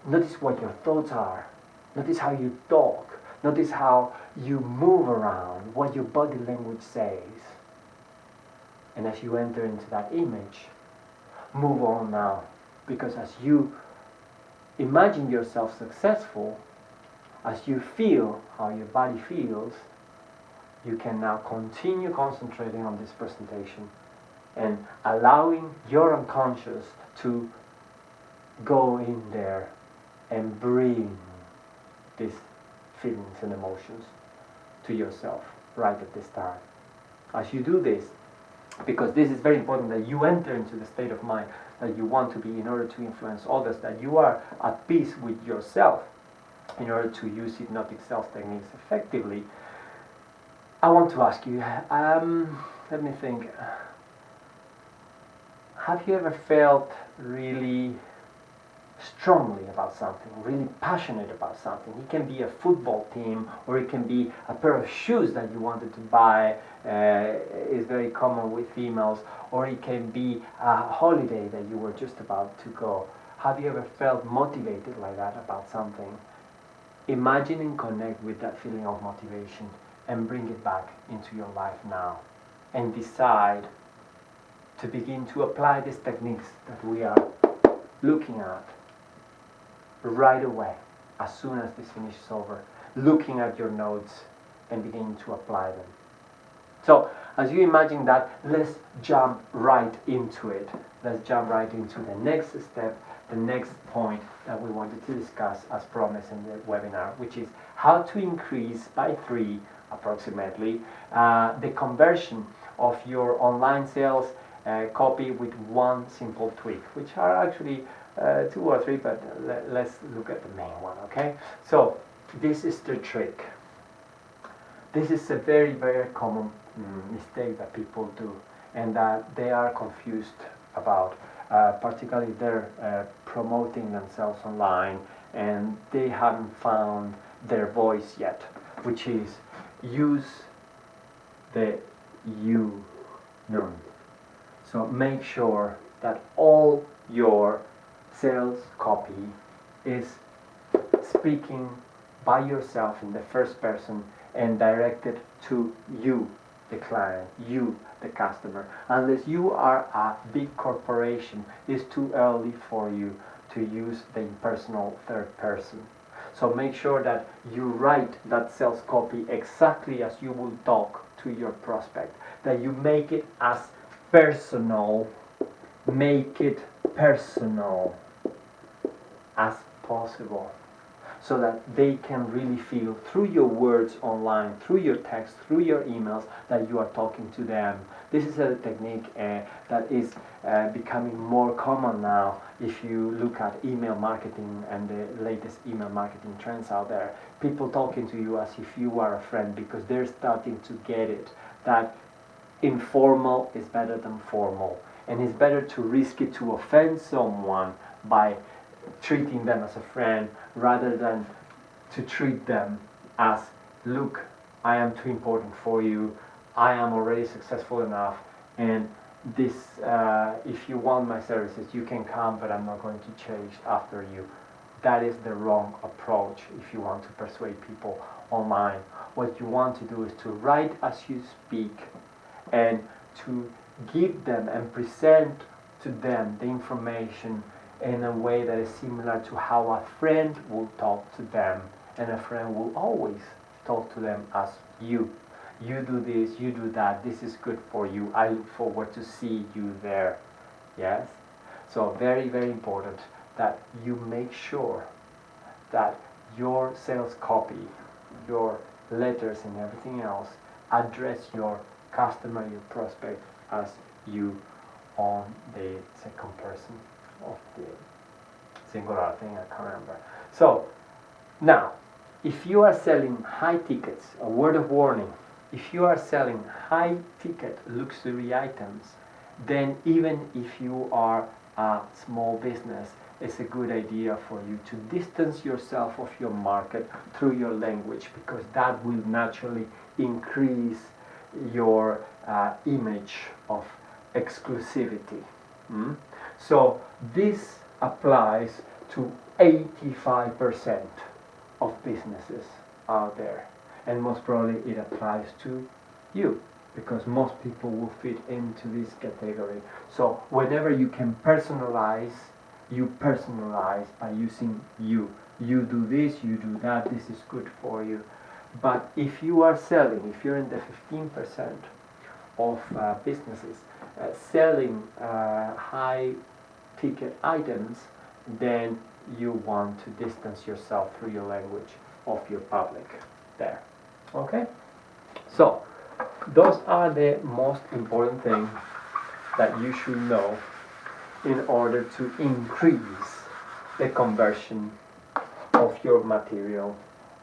Notice what your thoughts are. Notice how you talk. Notice how you move around, what your body language says. And as you enter into that image, move on now. Because as you imagine yourself successful, as you feel how your body feels, you can now continue concentrating on this presentation and allowing your unconscious to go in there and bring these feelings and emotions to yourself right at this time. As you do this, because this is very important that you enter into the state of mind that you want to be in order to influence others, that you are at peace with yourself in order to use hypnotic sales techniques effectively. I want to ask you, let me think, have you ever felt really strongly about something, really passionate about something? It can be a football team, or it can be a pair of shoes that you wanted to buy, is very common with females, or it can be a holiday that you were just about to go. Have you ever felt motivated like that about something? Imagine and connect with that feeling of motivation and bring it back into your life now, and decide to begin to apply these techniques that we are looking at right away, as soon as this finishes over, looking at your notes and beginning to apply them. So, as you imagine that, let's jump right into it. Let's jump right into the next step, the next point that we wanted to discuss as promised in the webinar, which is how to increase by 3 approximately the conversion of your online sales copy with one simple tweak, which are actually 2 or 3, but let's look at the main one, okay? So this is the trick. This is a very, very common mistake that people do, and that they are confused about. Particularly they're promoting themselves online and they haven't found their voice yet, which is use the you noun. So make sure that all your sales copy is speaking by yourself in the first person and directed to you, the client, you, the customer. Unless you are a big corporation, it's too early for you to use the impersonal third person. So make sure that you write that sales copy exactly as you will talk to your prospect, that you make it as personal, as possible, so that they can really feel through your words online, through your text, through your emails, that you are talking to them. This is a technique that is becoming more common now. If you look at email marketing and the latest email marketing trends out there, people talking to you as if you are a friend, because they're starting to get it, that informal is better than formal, and it's better to risk it to offend someone by treating them as a friend rather than to treat them as, look, I am too important for you, I am already successful enough, and this if you want my services you can come, but I'm not going to chase after you. That is the wrong approach if you want to persuade people online. What you want to do is to write as you speak and to give them and present to them the information in a way that is similar to how a friend will talk to them, and a friend will always talk to them as you. You do this, you do that, this is good for you, I look forward to see you there. Yes? So very, very important that you make sure that your sales copy, your letters and everything else address your customer, your prospect as you on the second person of the singular thing, I can't remember. So now, if you are selling high tickets, a word of warning, if you are selling high ticket luxury items, then even if you are a small business, it's a good idea for you to distance yourself of your market through your language, because that will naturally increase your image of exclusivity. So this applies to 85% of businesses out there, and most probably it applies to you, because most people will fit into this category. So whenever you can personalize, you personalize by using you. You do this, you do that, this is good for you. But if you are selling, if you're in the 15% of businesses selling high ticket items, then you want to distance yourself through your language of your public there. Okay? So those are the most important things that you should know in order to increase the conversion of your material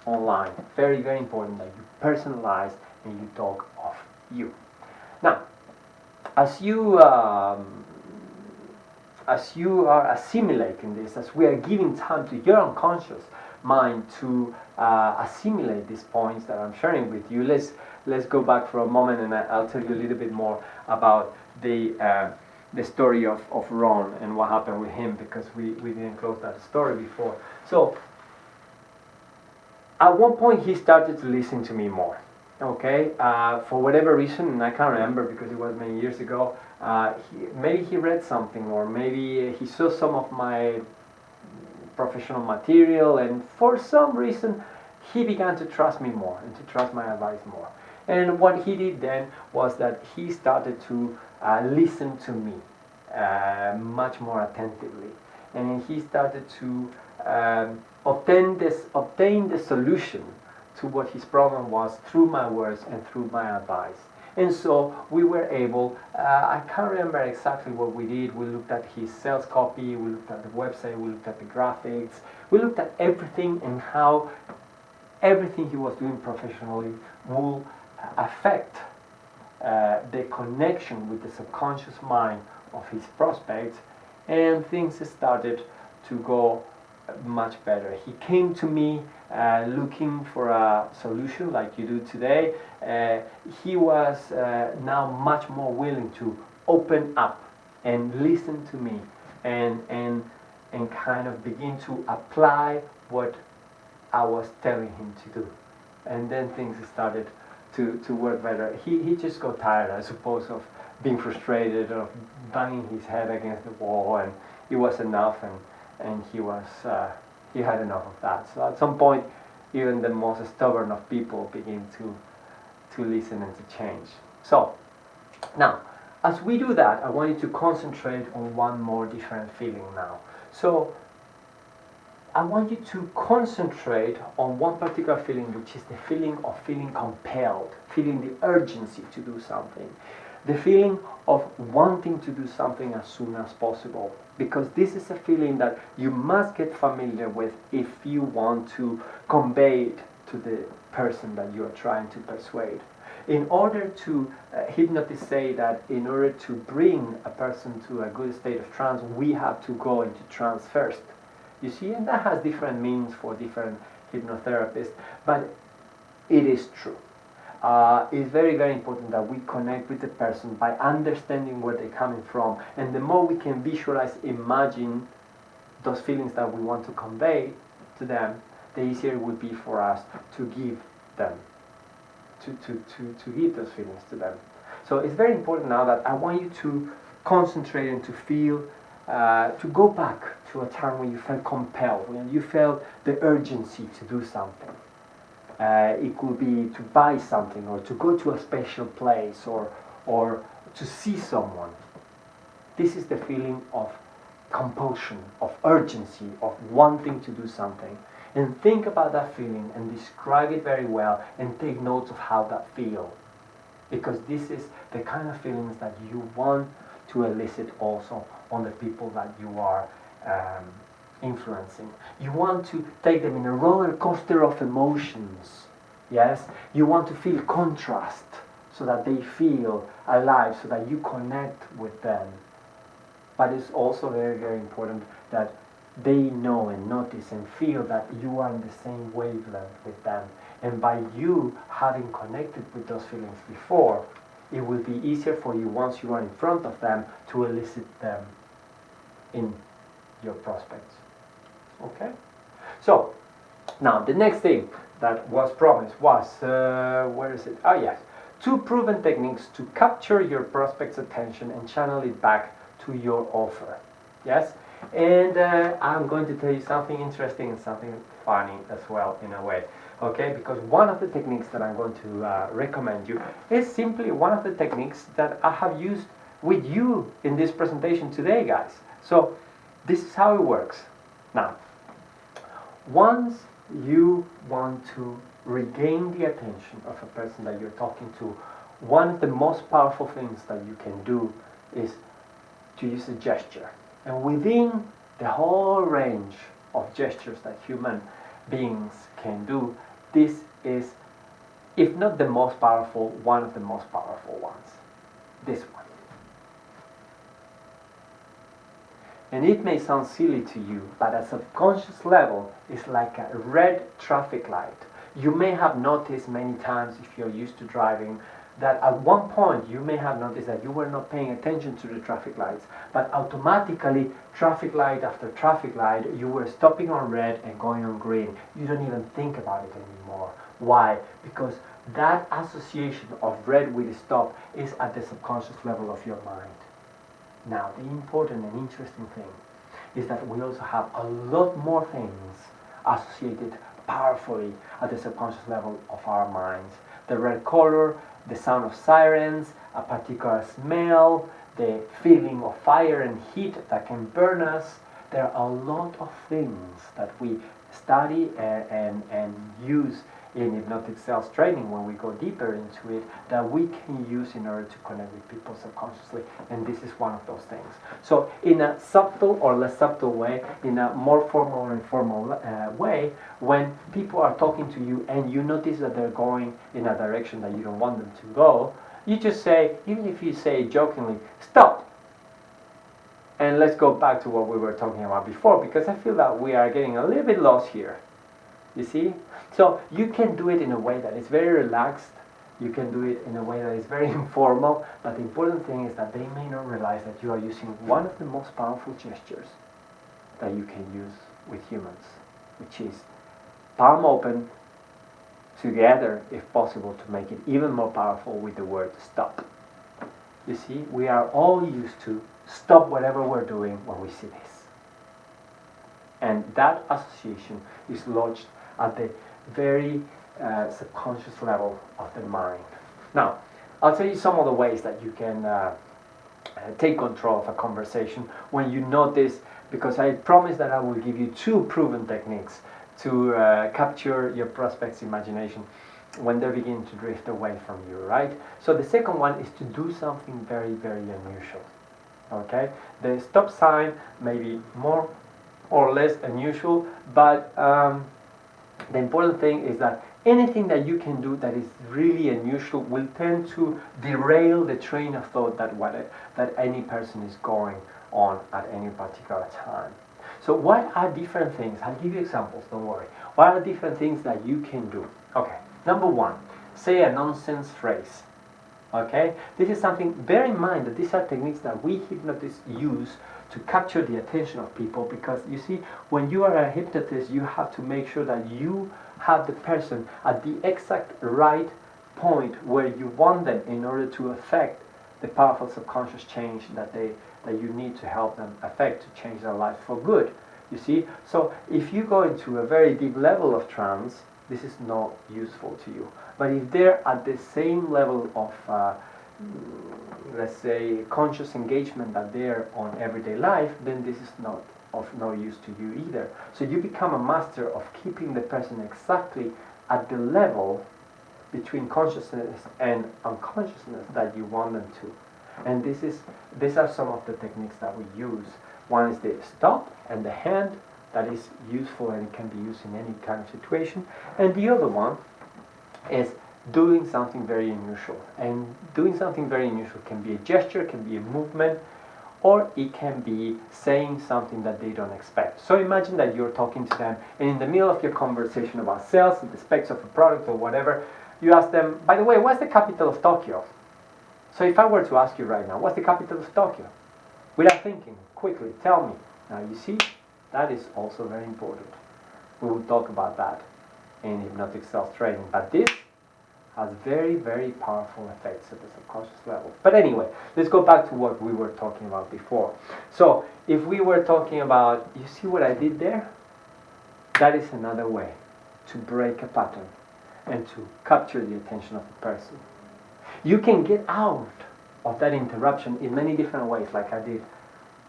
online. Very, very important that you personalize and you talk of you. Now, as you are assimilating this, as we are giving time to your unconscious mind to assimilate these points that I'm sharing with you, let's go back for a moment, and I'll tell you a little bit more about the story of Ron and what happened with him, because we didn't close that story before. So at one point he started to listen to me more. Okay, for whatever reason, and I can't remember because it was many years ago, maybe he read something, or maybe he saw some of my professional material, and for some reason he began to trust me more and to trust my advice more. And what he did then was that he started to listen to me much more attentively, and he started to obtain the solution to what his problem was through my words and through my advice. And so we were able, I can't remember exactly what we did. We looked at his sales copy, we looked at the website, we looked at the graphics, we looked at everything and how everything he was doing professionally will affect the connection with the subconscious mind of his prospects, and things started to go much better. He came to me looking for a solution like you do today. He was now much more willing to open up and listen to me and kind of begin to apply what I was telling him to do. And then things started to work better. He just got tired, I suppose, of being frustrated, of banging his head against the wall, and it was enough, and he had enough of that. So at some point, even the most stubborn of people begin to listen and to change. So now, as we do that, I want you to concentrate on one more different feeling now. So I want you to concentrate on one particular feeling, which is the feeling of feeling compelled, feeling the urgency to do something, the feeling of wanting to do something as soon as possible, because this is a feeling that you must get familiar with if you want to convey it to the person that you are trying to persuade. In order to, hypnotists say that in order to bring a person to a good state of trance, we have to go into trance first. You see, and that has different meanings for different hypnotherapists, but it is true. It's very, very important that we connect with the person by understanding where they're coming from, and the more we can visualize, imagine those feelings that we want to convey to them, the easier it would be for us to give them, to give those feelings to them. So it's very important now that I want you to concentrate and to feel, to go back to a time when you felt compelled, when you felt the urgency to do something. It could be to buy something, or to go to a special place, or to see someone. This is the feeling of compulsion, of urgency, of wanting to do something. And think about that feeling and describe it very well and take notes of how that feels. Because this is the kind of feelings that you want to elicit also on the people that you are influencing. You want to take them in a roller coaster of emotions. Yes? You want to feel contrast so that they feel alive, so that you connect with them. But it's also very, very important that they know and notice and feel that you are in the same wavelength with them. And by you having connected with those feelings before, it will be easier for you once you are in front of them to elicit them in your prospects. Okay? So, now the next thing that was promised was, where is it? Oh yes, 2 proven techniques to capture your prospect's attention and channel it back to your offer. Yes? And I'm going to tell you something interesting and something funny as well in a way. Okay? Because one of the techniques that I'm going to recommend you is simply one of the techniques that I have used with you in this presentation today, guys. So this is how it works. Now, once you want to regain the attention of a person that you're talking to, one of the most powerful things that you can do is to use a gesture. And within the whole range of gestures that human beings can do, this is, if not the most powerful, one of the most powerful ones. This one. And it may sound silly to you, but at a subconscious level, it's like a red traffic light. You may have noticed many times, if you're used to driving, that at one point you may have noticed that you were not paying attention to the traffic lights, but automatically, traffic light after traffic light, you were stopping on red and going on green. You don't even think about it anymore. Why? Because that association of red with stop is at the subconscious level of your mind. Now, the important and interesting thing is that we also have a lot more things associated powerfully at the subconscious level of our minds. The red color, the sound of sirens, a particular smell, the feeling of fire and heat that can burn us. There are a lot of things that we study and use in hypnotic sales training when we go deeper into it, that we can use in order to connect with people subconsciously, and this is one of those things. So in a subtle or less subtle way, in a more formal or informal way, when people are talking to you and you notice that they're going in a direction that you don't want them to go, you just say, even if you say jokingly, stop! And let's go back to what we were talking about before, because I feel that we are getting a little bit lost here. You see? So you can do it in a way that is very relaxed. You can do it in a way that is very informal. But the important thing is that they may not realize that you are using one of the most powerful gestures that you can use with humans, which is palm open together, if possible, to make it even more powerful with the word stop. You see, we are all used to stop whatever we're doing when we see this. And that association is lodged at the very subconscious level of the mind. Now, I'll tell you some of the ways that you can take control of a conversation when you notice, because I promised that I will give you 2 proven techniques to capture your prospect's imagination when they begin to drift away from you, right? So the second one is to do something very, very unusual. Okay? The stop sign may be more or less unusual, but the important thing is that anything that you can do that is really unusual will tend to derail the train of thought that any person is going on at any particular time. So what are different things? I'll give you examples, don't worry. What are different things that you can do? Okay, number 1, say a nonsense phrase. Okay, this is something, bear in mind that these are techniques that we hypnotists use to capture the attention of people, because you see, when you are a hypnotist, you have to make sure that you have the person at the exact right point where you want them in order to affect the powerful subconscious change that you need to help them affect to change their life for good. You see, so if you go into a very deep level of trance, this is not useful to you. But if they're at the same level of let's say conscious engagement that they're on everyday life, then this is not of no use to you either. So you become a master of keeping the person exactly at the level between consciousness and unconsciousness that you want them to. And these are some of the techniques that we use. One is the stop and the hand, that is useful and it can be used in any kind of situation. And the other one is doing something very unusual. And doing something very unusual can be a gesture, can be a movement, or it can be saying something that they don't expect. So imagine that you're talking to them, and in the middle of your conversation about sales and the specs of a product or whatever, you ask them, by the way, what's the capital of Tokyo? So if I were to ask you right now, what's the capital of Tokyo? Without thinking, quickly, tell me. Now you see, that is also very important. We will talk about that in hypnotic self-training, but this has very, very powerful effects at the subconscious level. But anyway, let's go back to what we were talking about before. So, if we were talking about, you see what I did there? That is another way to break a pattern and to capture the attention of the person. You can get out of that interruption in many different ways, like I did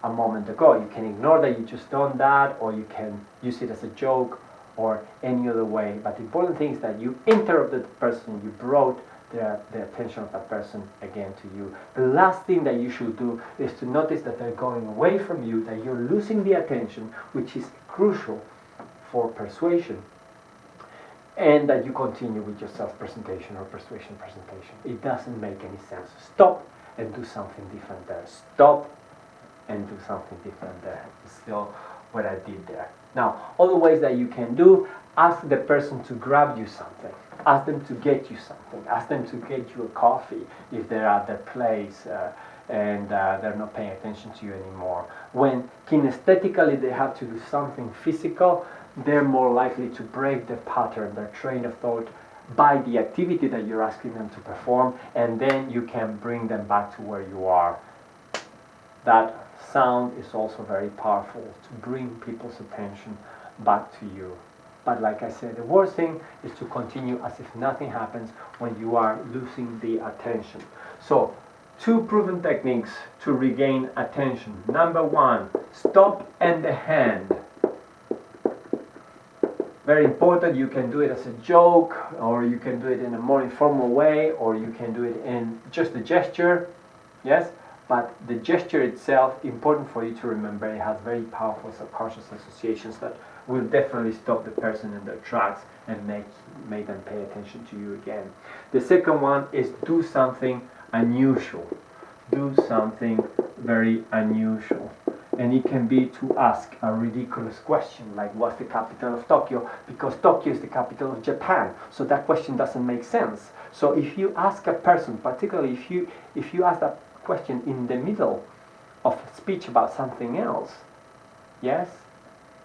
a moment ago. You can ignore that you just done that, or you can use it as a joke, or any other way. But the important thing is that you interrupted the person, you brought the attention of that person again to you. The last thing that you should do is to notice that they're going away from you, that you're losing the attention, which is crucial for persuasion, and that you continue with your self-presentation or persuasion presentation. It doesn't make any sense. Stop and do something different there. Stop and do something different there. It's still what I did there. Now, other ways that you can do, ask the person to grab you something. Ask them to get you something. Ask them to get you a coffee if they're at their place and they're not paying attention to you anymore. When kinesthetically they have to do something physical, they're more likely to break their pattern, their train of thought, by the activity that you're asking them to perform, and then you can bring them back to where you are. That sound is also very powerful to bring people's attention back to you. But like I said, the worst thing is to continue as if nothing happens when you are losing the attention. So, 2 proven techniques to regain attention. Number 1, stop and the hand. Very important. You can do it as a joke, or you can do it in a more informal way, or you can do it in just a gesture. Yes? But the gesture itself, important for you to remember, it has very powerful subconscious associations that will definitely stop the person in their tracks and make them pay attention to you again. The second one is do something unusual. Do something very unusual. And it can be to ask a ridiculous question, like what's the capital of Tokyo? Because Tokyo is the capital of Japan, so that question doesn't make sense. So if you ask a person, particularly if you ask that question in the middle of a speech about something else, yes,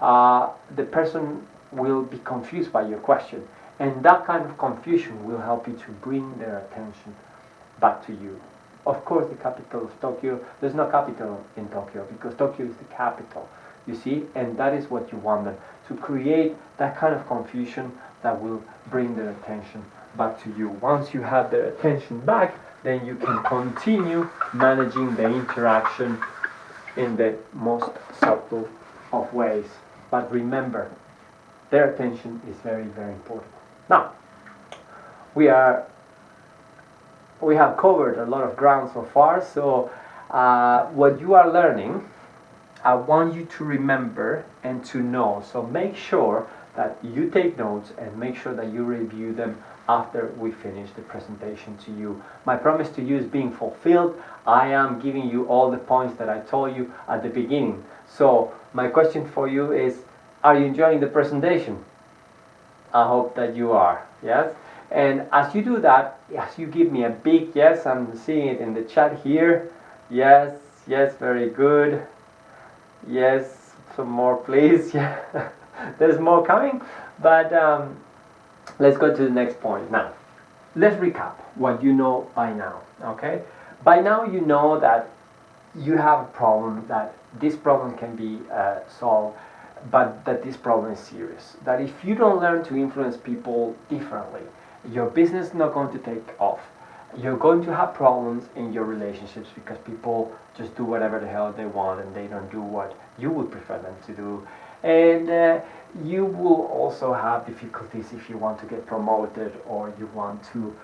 the person will be confused by your question, and that kind of confusion will help you to bring their attention back to you. Of course, the capital of Tokyo, there's no capital in Tokyo because Tokyo is the capital, you see, and that is what you want them to create, that kind of confusion that will bring their attention back to you. Once you have their attention back, then you can continue managing the interaction in the most subtle of ways. But remember, their attention is very, very important. Now, we have covered a lot of ground so far, so what you are learning, I want you to remember and to know. So make sure that you take notes and make sure that you review them after we finish the presentation to you. My promise to you is being fulfilled. I am giving you all the points that I told you at the beginning. So my question for you is, are you enjoying the presentation? I hope that you are, yes? And as you do that, as you give me a big yes, I'm seeing it in the chat here. Yes, yes, very good. Yes, some more please. Yeah. There's more coming, but let's go to the next point now. let's recap what you know by now, okay? By now you know that you have a problem, that this problem can be solved, but that this problem is serious. That if you don't learn to influence people differently, your business is not going to take off. You're going to have problems in your relationships because people just do whatever the hell they want and they don't do what you would prefer them to do. And you will also have difficulties if you want to get promoted or you want to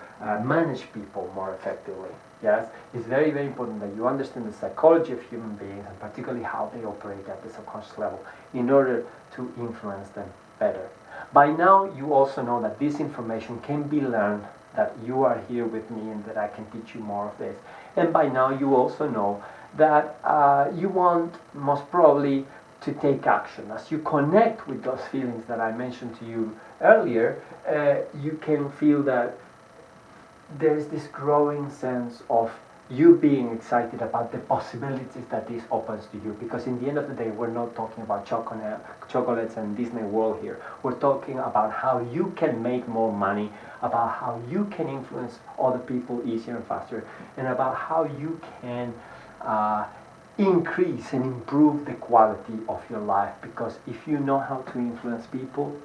manage people more effectively. Yes, it's very, very important that you understand the psychology of human beings and particularly how they operate at the subconscious level in order to influence them better. By now, you also know that this information can be learned, that you are here with me and that I can teach you more of this. And by now, you also know that you want most probably to take action. As you connect with those feelings that I mentioned to you earlier, you can feel that there's this growing sense of you being excited about the possibilities that this opens to you, because in the end of the day we're not talking about chocolates and Disney World here. We're talking about how you can make more money, about how you can influence other people easier and faster, and about how you can increase and improve the quality of your life. Because if you know how to influence people,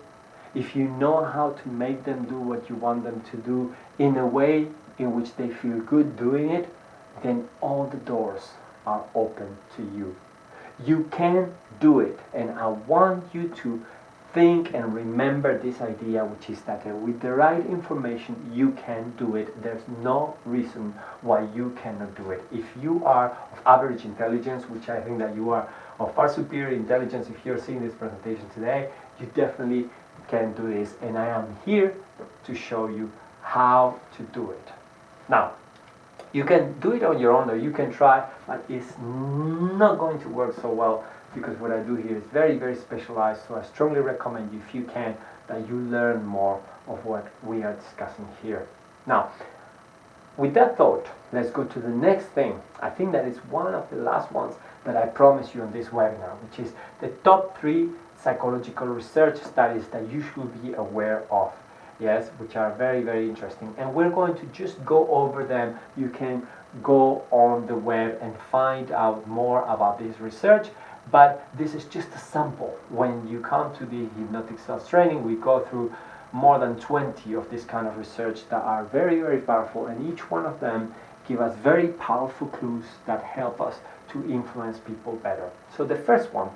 if you know how to make them do what you want them to do in a way in which they feel good doing it, then all the doors are open to you. You can do it, and I want you to think and remember this idea, which is that with the right information you can do it. There's no reason why you cannot do it. If you are of average intelligence, which I think that you are of far superior intelligence if you're seeing this presentation today, you definitely can do this, and I am here to show you how to do it. Now, you can do it on your own, or you can try, but it's not going to work so well because what I do here is very, very specialized. So I strongly recommend you, if you can, that you learn more of what we are discussing here. Now, with that thought, let's go to the next thing. I think that is one of the last ones that I promised you on this webinar, which is the top 3 psychological research studies that you should be aware of. Yes, which are very, very interesting, and we're going to just go over them. You can go on the web and find out more about this research, but this is just a sample. When you come to the Hypnotic Cells training, we go through more than 20 of this kind of research that are very, very powerful, and each one of them give us very powerful clues that help us to influence people better. So the first one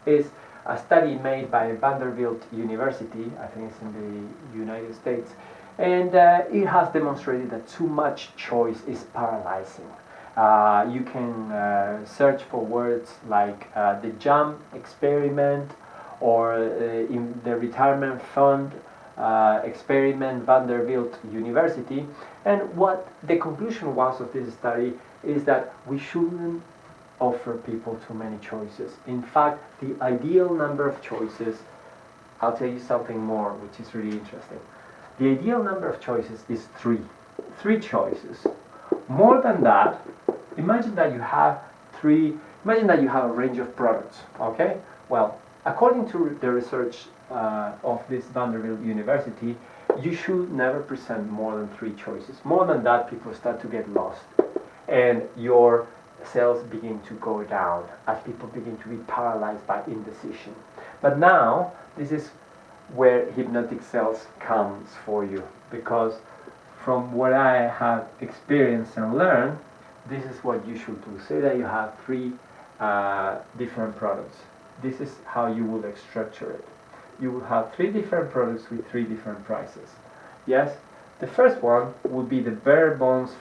is a study made by Vanderbilt University, I think it's in the United States, and it has demonstrated that too much choice is paralyzing. You can search for words like the JAM experiment or in the retirement fund experiment, Vanderbilt University, and what the conclusion was of this study is that we shouldn't offer people too many choices. In fact, the ideal number of choices, I'll tell you something more which is really interesting. The ideal number of choices is 3. 3 choices. More than that, imagine that you have a range of products, okay? Well, according to the research of this Vanderbilt University, you should never present more than 3 choices. More than that, people start to get lost, and your sales begin to go down as people begin to be paralyzed by indecision. But now, this is where Hypnotic Cells comes for you, because from what I have experienced and learned, this is what you should do. Say that you have 3 different products. This is how you will structure it. You will have 3 different products with 3 different prices. Yes? The first one would be the bare bones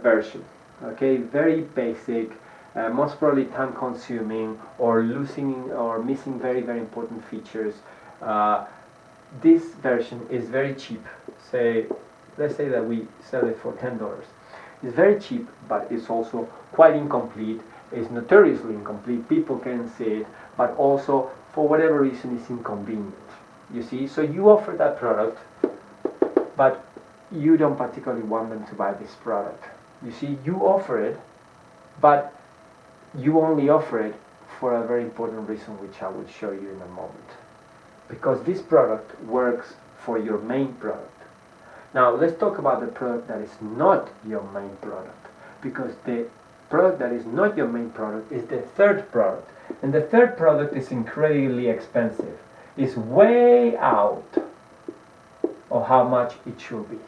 version. Okay, very basic, most probably time consuming, or losing or missing very, very important features. This version is very cheap. Let's say that we sell it for $10. It's very cheap, but it's also quite incomplete. It's notoriously incomplete. People can see it, but also for whatever reason it's inconvenient. You see, so you offer that product, but you don't particularly want them to buy this product. You see, you offer it, but you only offer it for a very important reason, which I will show you in a moment. Because this product works for your main product. Now let's talk about the product that is not your main product, because the product that is not your main product is the third product, and the third product is incredibly expensive. It's way out of how much it should be.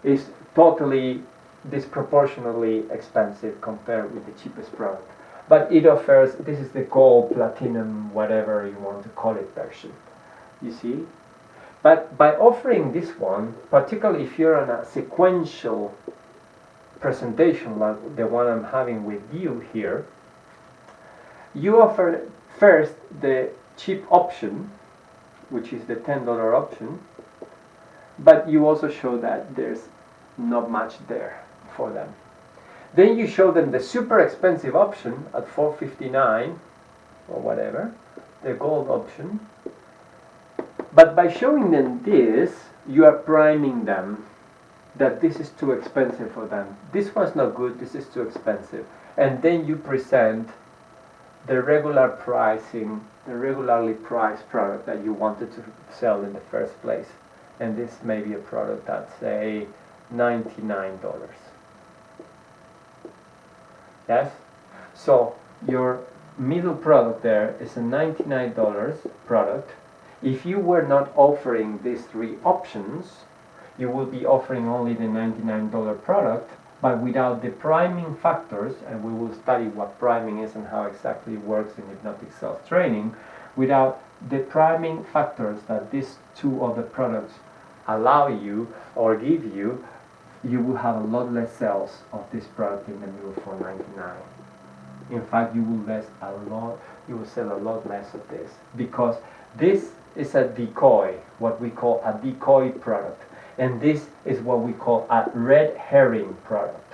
It's totally disproportionately expensive compared with the cheapest product. But it offers, this is the gold, platinum, whatever you want to call it version. You see? But by offering this one, particularly if you're on a sequential presentation like the one I'm having with you here, you offer first the cheap option, which is the $10 option, but you also show that there's not much there for them. Then you show them the super expensive option at $459 or whatever, the gold option. But by showing them this, you are priming them that this is too expensive for them. This one's not good, this is too expensive. And then you present the regular pricing, the regularly priced product that you wanted to sell in the first place. And this may be a product that's, say, $99. Yes? So your middle product there is a $99 product. If you were not offering these three options, you will be offering only the $99 product, but without the priming factors, and we will study what priming is and how exactly it works in hypnotic self-training. Without the priming factors that these two other products allow you or give you, you will have a lot less sales of this product in the middle for $99. In fact, you will sell a lot less of this, because this is a decoy, what we call a decoy product, and this is what we call a red herring product.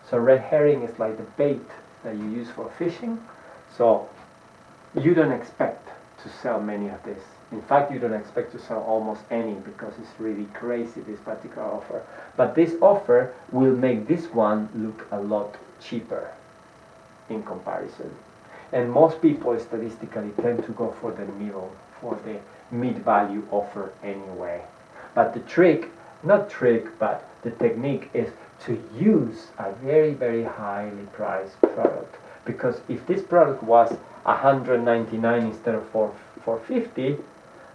So red herring is like the bait that you use for fishing. So you don't expect to sell many of this. In fact, you don't expect to sell almost any, because it's really crazy, this particular offer. But this offer will make this one look a lot cheaper in comparison. And most people statistically tend to go for the middle, for the mid-value offer anyway. But the trick, not trick, but the technique is to use a very, very highly priced product. Because if this product was $199 instead of $450,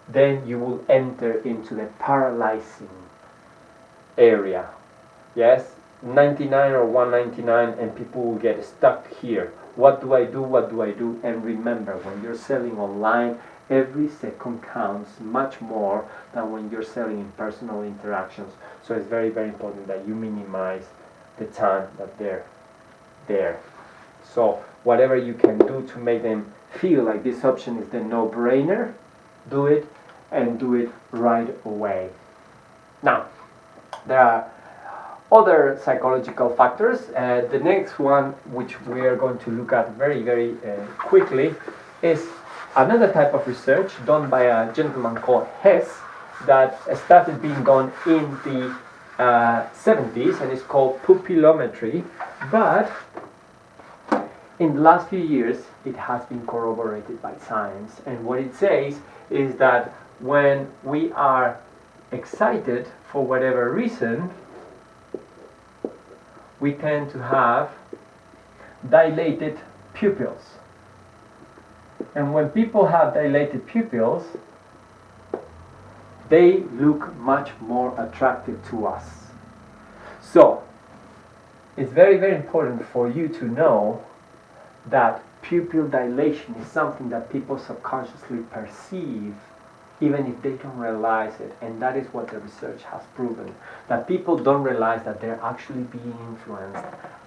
then you will enter into the paralyzing area. Yes, 99 or 199, and people will get stuck here. What do I do? What do I do? And remember, when you're selling online, every second counts much more than when you're selling in personal interactions. So it's very, very important that you minimize the time that they're there. So whatever you can do to make them feel like this option is the no-brainer, do it, and do it right away. Now, there are other psychological factors. The next one, which we are going to look at very, very quickly, is another type of research done by a gentleman called Hess that started being done in the 70s, and it's called pupillometry. But in the last few years, it has been corroborated by science. And what it says is that when we are excited for whatever reason, we tend to have dilated pupils. And when people have dilated pupils, they look much more attractive to us. So, it's very, very important for you to know that pupil dilation is something that people subconsciously perceive, even if they don't realize it. And that is what the research has proven, that people don't realize that they're actually being influenced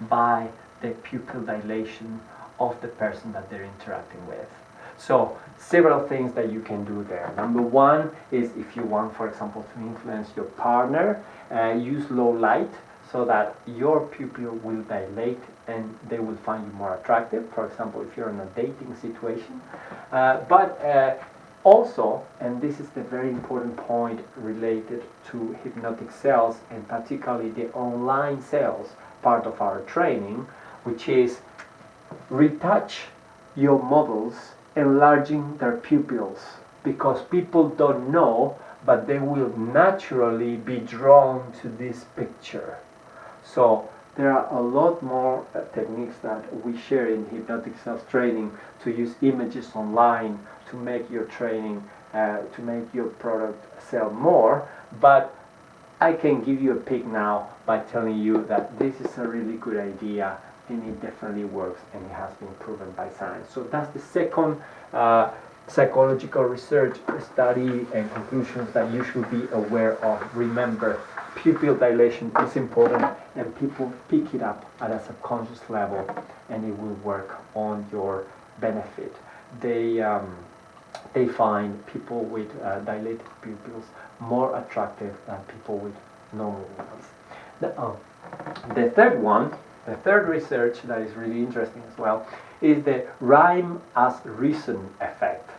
by the pupil dilation of the person that they're interacting with. So several things that you can do there. Number one is, if you want, for example, to influence your partner, use low light so that your pupil will dilate and they will find you more attractive. For example, if you're in a dating situation. But also, and this is the very important point related to hypnotic sales, and particularly the online sales part of our training, which is retouch your models enlarging their pupils, because people don't know, but they will naturally be drawn to this picture. So there are a lot more techniques that we share in hypnotic sales training to use images online to make your training, to make your product sell more, but I can give you a pick now by telling you that this is a really good idea and it definitely works and it has been proven by science. So that's the second psychological research study and conclusions that you should be aware of. Remember, pupil dilation is important and people pick it up at a subconscious level and it will work on your benefit. They find people with dilated pupils more attractive than people with normal ones. The third research that is really interesting as well is the rhyme as reason effect.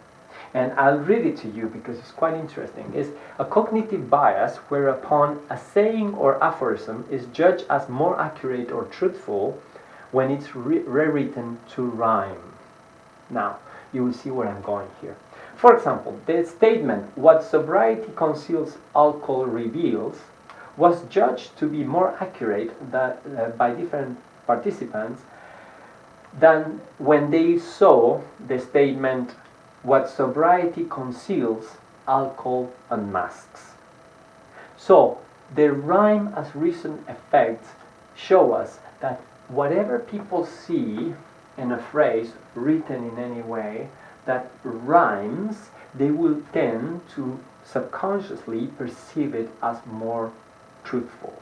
And I'll read it to you because it's quite interesting. It's a cognitive bias whereupon a saying or aphorism is judged as more accurate or truthful when it's rewritten to rhyme. Now, you will see where I'm going here. For example, the statement, "What sobriety conceals, alcohol reveals," was judged to be more accurate by different participants than when they saw the statement, "What sobriety conceals, alcohol unmasks." So, the rhyme as reason effect show us that whatever people see in a phrase written in any way that rhymes, they will tend to subconsciously perceive it as more truthful.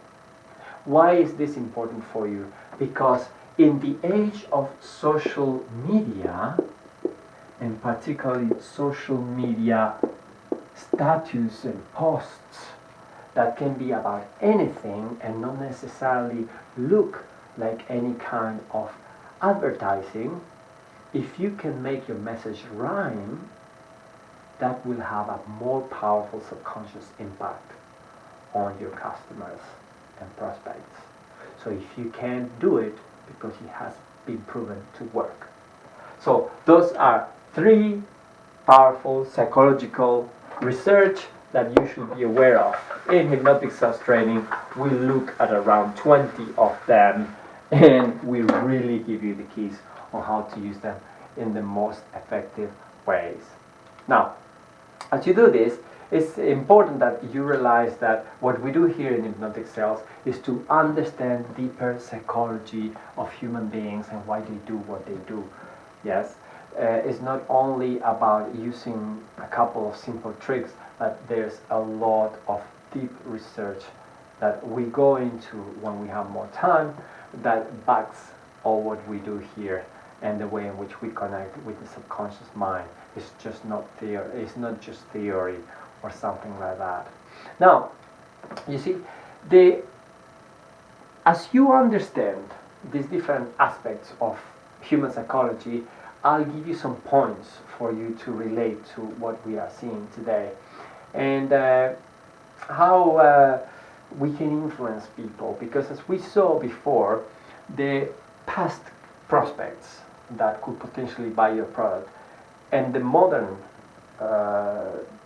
Why is this important for you? Because in the age of social media, and particularly social media status and posts that can be about anything and not necessarily look like any kind of advertising, if you can make your message rhyme, that will have a more powerful subconscious impact on your customers and prospects. So if you can't do it, because it has been proven to work. So those are 3 powerful psychological research that you should be aware of. In hypnotic sales training, we look at around 20 of them and we really give you the keys on how to use them in the most effective ways. Now, as you do this, it's important that you realize that what we do here in hypnotic sales is to understand deeper psychology of human beings and why they do what they do. Yes, it's not only about using a couple of simple tricks, but there's a lot of deep research that we go into when we have more time that backs all what we do here and the way in which we connect with the subconscious mind. It's just not theory. It's not just theory or something like that. Now, you see, as you understand these different aspects of human psychology, I'll give you some points for you to relate to what we are seeing today and how we can influence people. Because as we saw before, the past prospects that could potentially buy your product and the modern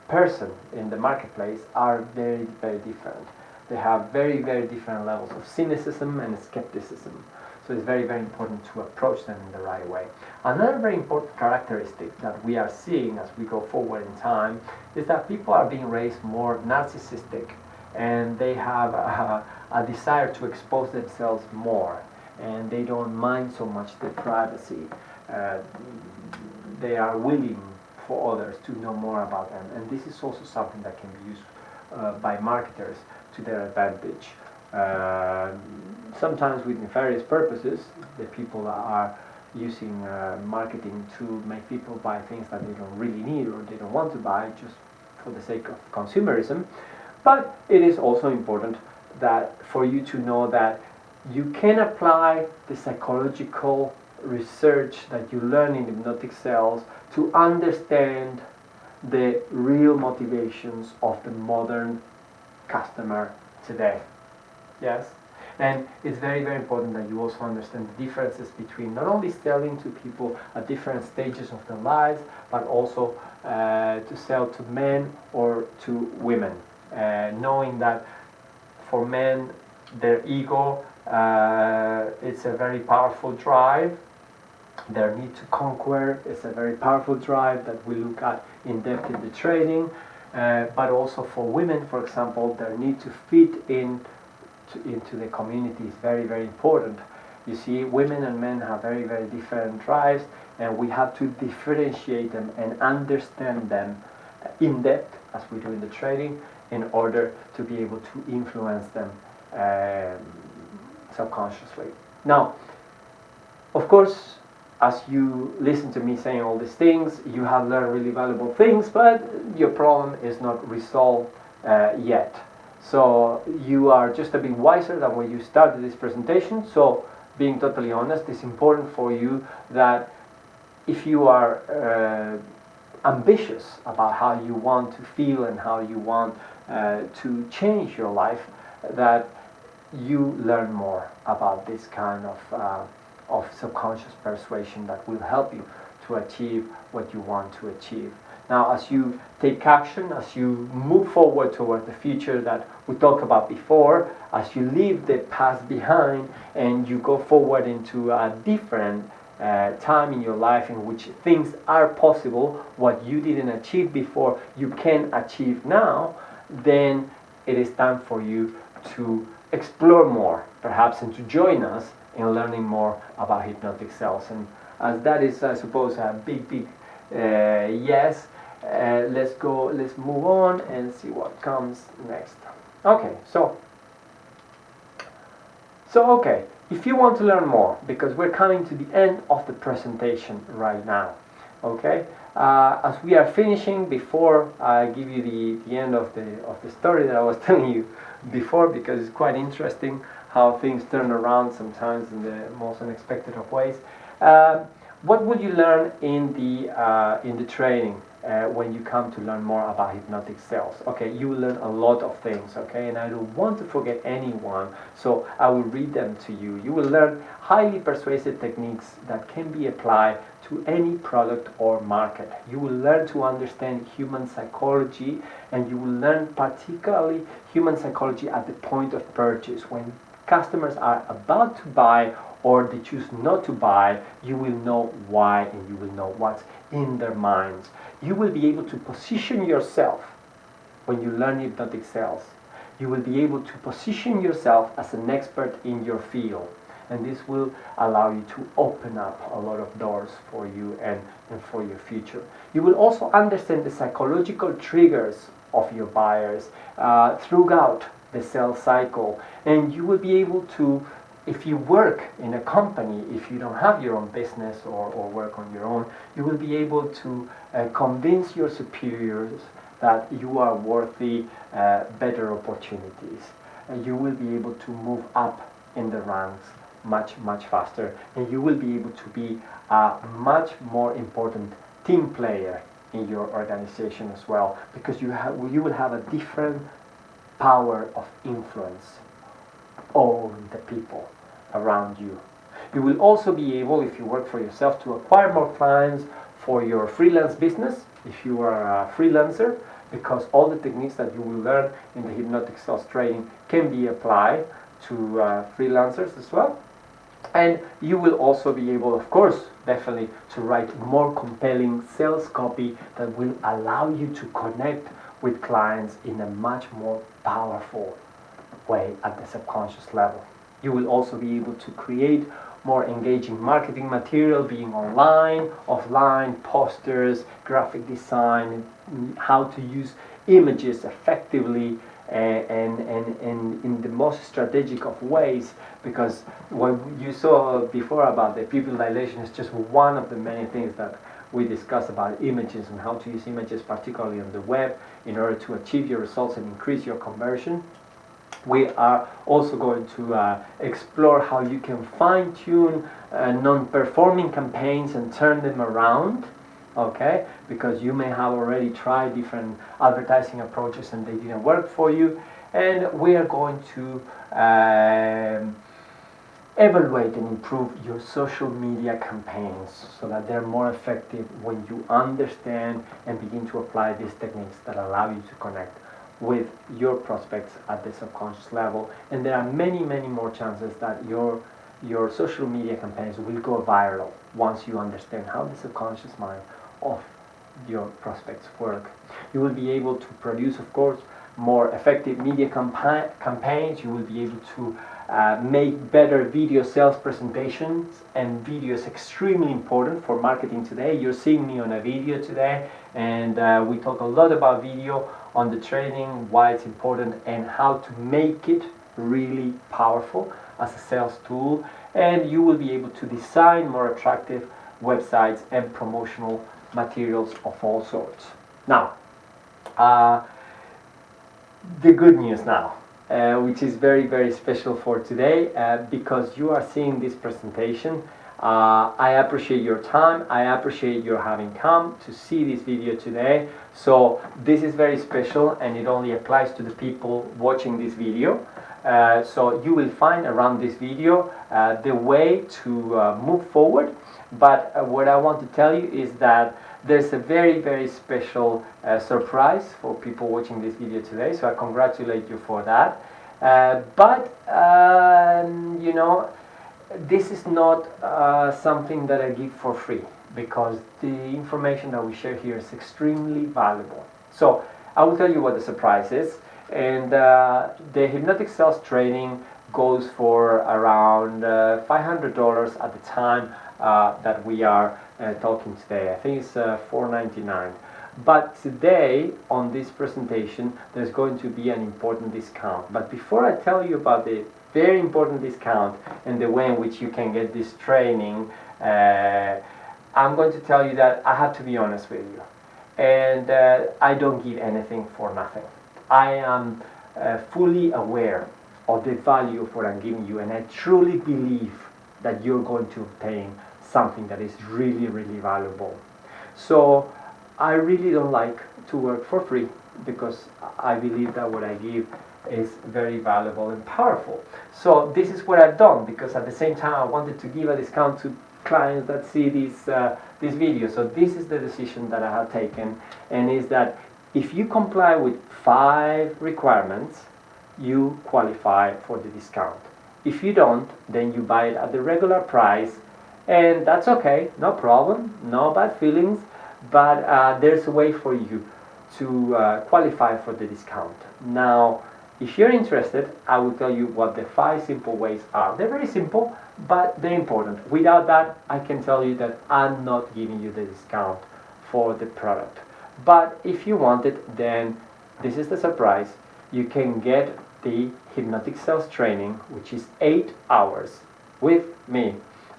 person in the marketplace are very, very different. They have very, very different levels of cynicism and skepticism. So it's very, very important to approach them in the right way. Another very important characteristic that we are seeing as we go forward in time is that people are being raised more narcissistic and they have a desire to expose themselves more and they don't mind so much their privacy. They are willing for others to know more about them, and this is also something that can be used by marketers to their advantage. Sometimes with nefarious purposes, the people are using marketing to make people buy things that they don't really need or they don't want to buy just for the sake of consumerism. But it is also important that for you to know that you can apply the psychological research that you learn in hypnotic sales to understand the real motivations of the modern customer today. Yes? And it's very, very important that you also understand the differences between not only selling to people at different stages of their lives, but also to sell to men or to women. Knowing that for men, their ego, it's a very powerful drive. Their need to conquer is a very powerful drive that we look at in depth in the training. But also for women, for example, their need to fit into the community is very, very important. You see, women and men have very, very different drives, and we have to differentiate them and understand them in depth, as we do in the training, in order to be able to influence them subconsciously. Now, of course, as you listen to me saying all these things, you have learned really valuable things, but your problem is not resolved yet. So you are just a bit wiser than when you started this presentation. So being totally honest, it's important for you that if you are ambitious about how you want to feel and how you want to change your life, that you learn more about this kind of subconscious persuasion that will help you to achieve what you want to achieve. Now, as you take action, as you move forward toward the future that we talked about before, as you leave the past behind and you go forward into a different time in your life in which things are possible, what you didn't achieve before, you can achieve now, then it is time for you to explore more, perhaps, and to join us in learning more about hypnotic cells. And as that is, I suppose, a big yes, let's move on and see what comes next. Okay, so okay, if you want to learn more, because we're coming to the end of the presentation right now, okay, as we are finishing, before I give you the end of the story that I was telling you before, because it's quite interesting how things turn around sometimes in the most unexpected of ways. What would you learn in the training when you come to learn more about hypnotic cells? Okay, you will learn a lot of things, okay, and I don't want to forget anyone, so I will read them to you. You will learn highly persuasive techniques that can be applied to any product or market. You will learn to understand human psychology, and you will learn particularly human psychology at the point of purchase. When customers are about to buy or they choose not to buy, you will know why and you will know what's in their minds. You will be able to position yourself when you learn hypnotic cells. You will be able to position yourself as an expert in your field, and this will allow you to open up a lot of doors for you and for your future. You will also understand the psychological triggers of your buyers throughout the sales cycle, and you will be able to, if you work in a company, if you don't have your own business or work on your own, you will be able to convince your superiors that you are worthy better opportunities. You will be able to move up in the ranks much faster, and you will be able to be a much more important team player in your organization as well, because you will have a different power of influence on the people around you. You will also be able, if you work for yourself, to acquire more clients for your freelance business, if you are a freelancer, because all the techniques that you will learn in the hypnotic sales training can be applied to freelancers as well. And you will also be able, of course, definitely, to write more compelling sales copy that will allow you to connect with clients in a much more powerful way at the subconscious level. You will also be able to create more engaging marketing material, being online, offline, posters, graphic design, how to use images effectively and in the most strategic of ways, because what you saw before about the pupil dilation is just one of the many things that we discuss about images and how to use images, particularly on the web, in order to achieve your results and increase your conversion. We are also going to explore how you can fine-tune non-performing campaigns and turn them around, okay? Because you may have already tried different advertising approaches and they didn't work for you. and we are going to evaluate and improve your social media campaigns so that they're more effective when you understand and begin to apply these techniques that allow you to connect with your prospects at the subconscious level. And there are many more chances that your social media campaigns will go viral once you understand how the subconscious mind of your prospects work. You will be able to produce, of course, more effective media campaigns. You will be able to make better video sales presentations, and video is extremely important for marketing today. You're seeing me on a video today, and we talk a lot about video on the training, why it's important and how to make it really powerful as a sales tool. And you will be able to design more attractive websites and promotional materials of all sorts. Now, the good news now, which is very special for today, because you are seeing this presentation. I appreciate your time. I appreciate your having come to see this video today. So this is very special, and it only applies to the people watching this video. So you will find around this video the way to move forward. But what I want to tell you is that there's a very special surprise for people watching this video today. So I congratulate you for that. But you know, this is not something that I give for free, because the information that we share here is extremely valuable. So I will tell you what the surprise is. And the hypnotic sales training goes for around $500 at the time that we are talking today. I think it's $499. But today on this presentation there's going to be an important discount. But before I tell you about the very important discount and the way in which you can get this training, I'm going to tell you that I have to be honest with you, and I don't give anything for nothing. I am fully aware of the value of what I'm giving you, and I truly believe that you're going to obtain something that is really valuable. So I really don't like to work for free, because I believe that what I give is very valuable and powerful. So this is what I've done, because at the same time I wanted to give a discount to clients that see this video. So this is the decision that I have taken, and is that if you comply with 5 requirements, you qualify for the discount. If you don't, then you buy it at the regular price, and that's okay, no problem, no bad feelings. But there's a way for you to qualify for the discount. Now, if you're interested, I will tell you what the 5 simple ways are. They're very simple, but they're important. Without that, I can tell you that I'm not giving you the discount for the product. But if you want it, then this is the surprise. You can get the hypnotic sales training, which is 8 hours with me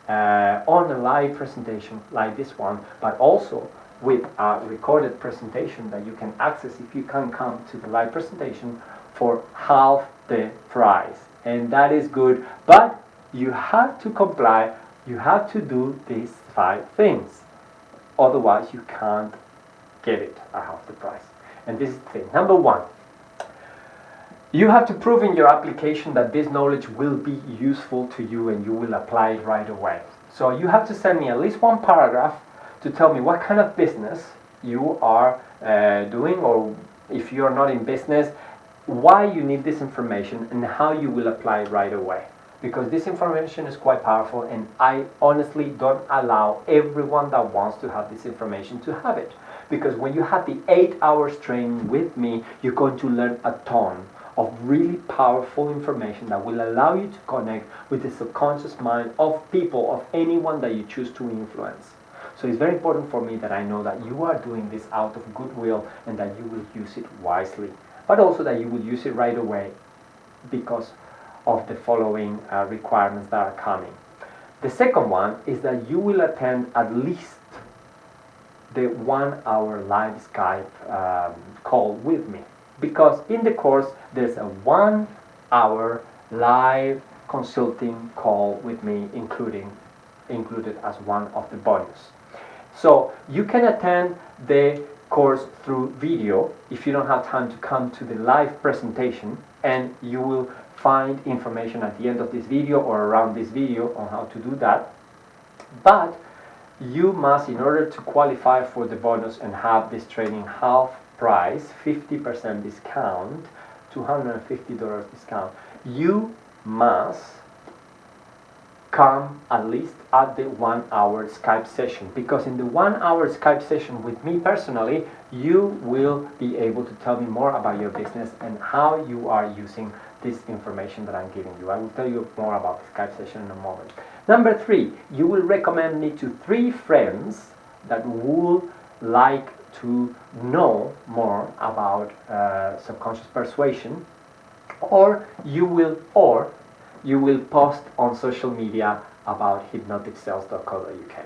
on a live presentation like this one, but also with a recorded presentation that you can access if you can come to the live presentation for half the price. And that is good, but you have to comply. You have to do these 5 things, otherwise you can't get it at half the price. And this is the thing. Number 1, you have to prove in your application that this knowledge will be useful to you and you will apply it right away. So you have to send me at least 1 paragraph to tell me what kind of business you are doing, or if you are not in business, why you need this information and how you will apply it right away. Because this information is quite powerful, and I honestly don't allow everyone that wants to have this information to have it. Because when you have the 8 hours training with me, you're going to learn a ton of really powerful information that will allow you to connect with the subconscious mind of people, of anyone that you choose to influence. So it's very important for me that I know that you are doing this out of goodwill and that you will use it wisely, but also that you will use it right away because of the following requirements that are coming. The second one is that you will attend at least the 1 hour live Skype call with me, because in the course there's a 1 hour live consulting call with me included as one of the bonus. So you can attend the course through video if you don't have time to come to the live presentation, and you will find information at the end of this video or around this video on how to do that. But you must, in order to qualify for the bonus and have this training half price, 50% discount, $250 discount, you must come at least at the 1 hour Skype session, because in the 1 hour Skype session with me personally, you will be able to tell me more about your business and how you are using this information that I'm giving you. I will tell you more about the Skype session in a moment. Number 3, you will recommend me to 3 friends that would like to know more about subconscious persuasion, or you will post on social media about hypnoticsales.co.uk.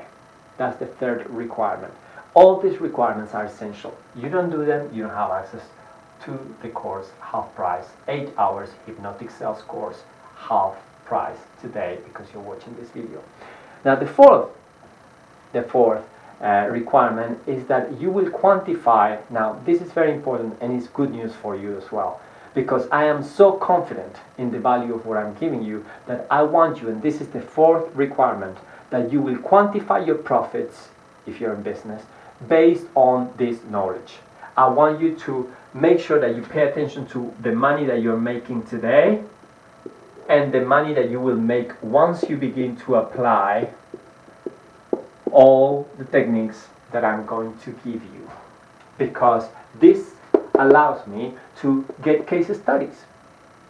That's the 3rd requirement. All these requirements are essential. You don't do them, you don't have access to the course half price. 8 hours hypnotic sales course half price today, because you're watching this video. Now the fourth requirement is that you will quantify. Now this is very important, and it's good news for you as well, because I am so confident in the value of what I'm giving you that I want you, and this is the 4th requirement, that you will quantify your profits if you're in business based on this knowledge. I want you to make sure that you pay attention to the money that you're making today and the money that you will make once you begin to apply all the techniques that I'm going to give you, because this allows me to get case studies,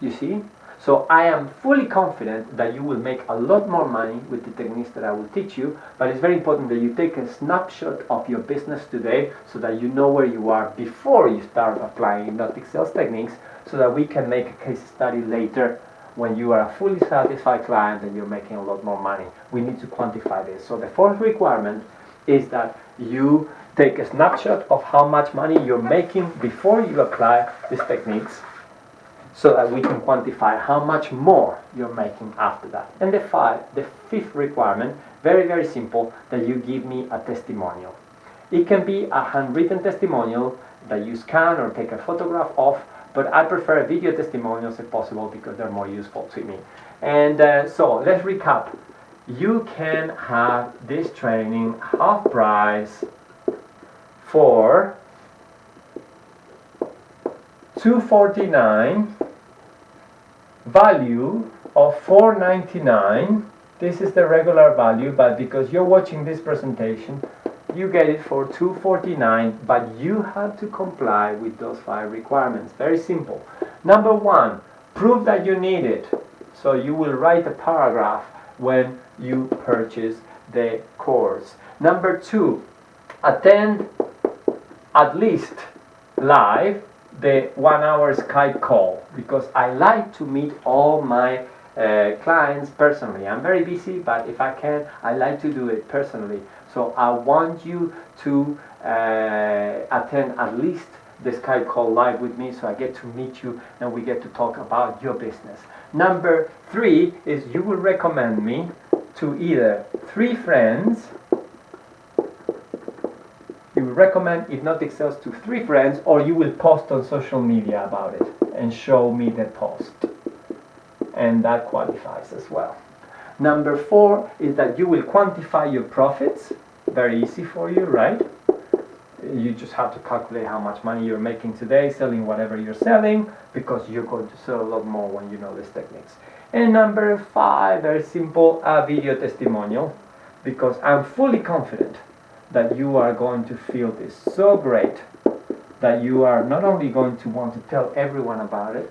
you see. So I am fully confident that you will make a lot more money with the techniques that I will teach you, but it's very important that you take a snapshot of your business today so that you know where you are before you start applying hypnotic sales techniques, so that we can make a case study later when you are a fully satisfied client and you're making a lot more money. We need to quantify this. So the 4th requirement is that you take a snapshot of how much money you're making before you apply these techniques, so that we can quantify how much more you're making after that. And the 5th requirement, very, very simple, that you give me a testimonial. It can be a handwritten testimonial that you scan or take a photograph of, but I prefer video testimonials if possible, because they're more useful to me. And so let's recap. You can have this training half price for $249, value of $499. This is the regular value, but because you're watching this presentation, you get it for $249, but you have to comply with those 5 requirements. Very simple. Number 1, prove that you need it. So you will write a paragraph when you purchase the course. Number 2, attend at least live the 1 hour Skype call, because I like to meet all my clients personally. I'm very busy, but if I can, I like to do it personally. So I want you to attend at least the Skype call live with me, so I get to meet you and we get to talk about your business. Number 3 is you will recommend me to either 3 friends. You will recommend hypnotic sales to 3 friends, or you will post on social media about it and show me the post, and that qualifies as well. Number 4 is that you will quantify your profits. Very easy for you, right? You just have to calculate how much money you're making today selling whatever you're selling, because you're going to sell a lot more when you know these techniques. And number 5, very simple, a video testimonial, because I'm fully confident that you are going to feel this so great that you are not only going to want to tell everyone about it,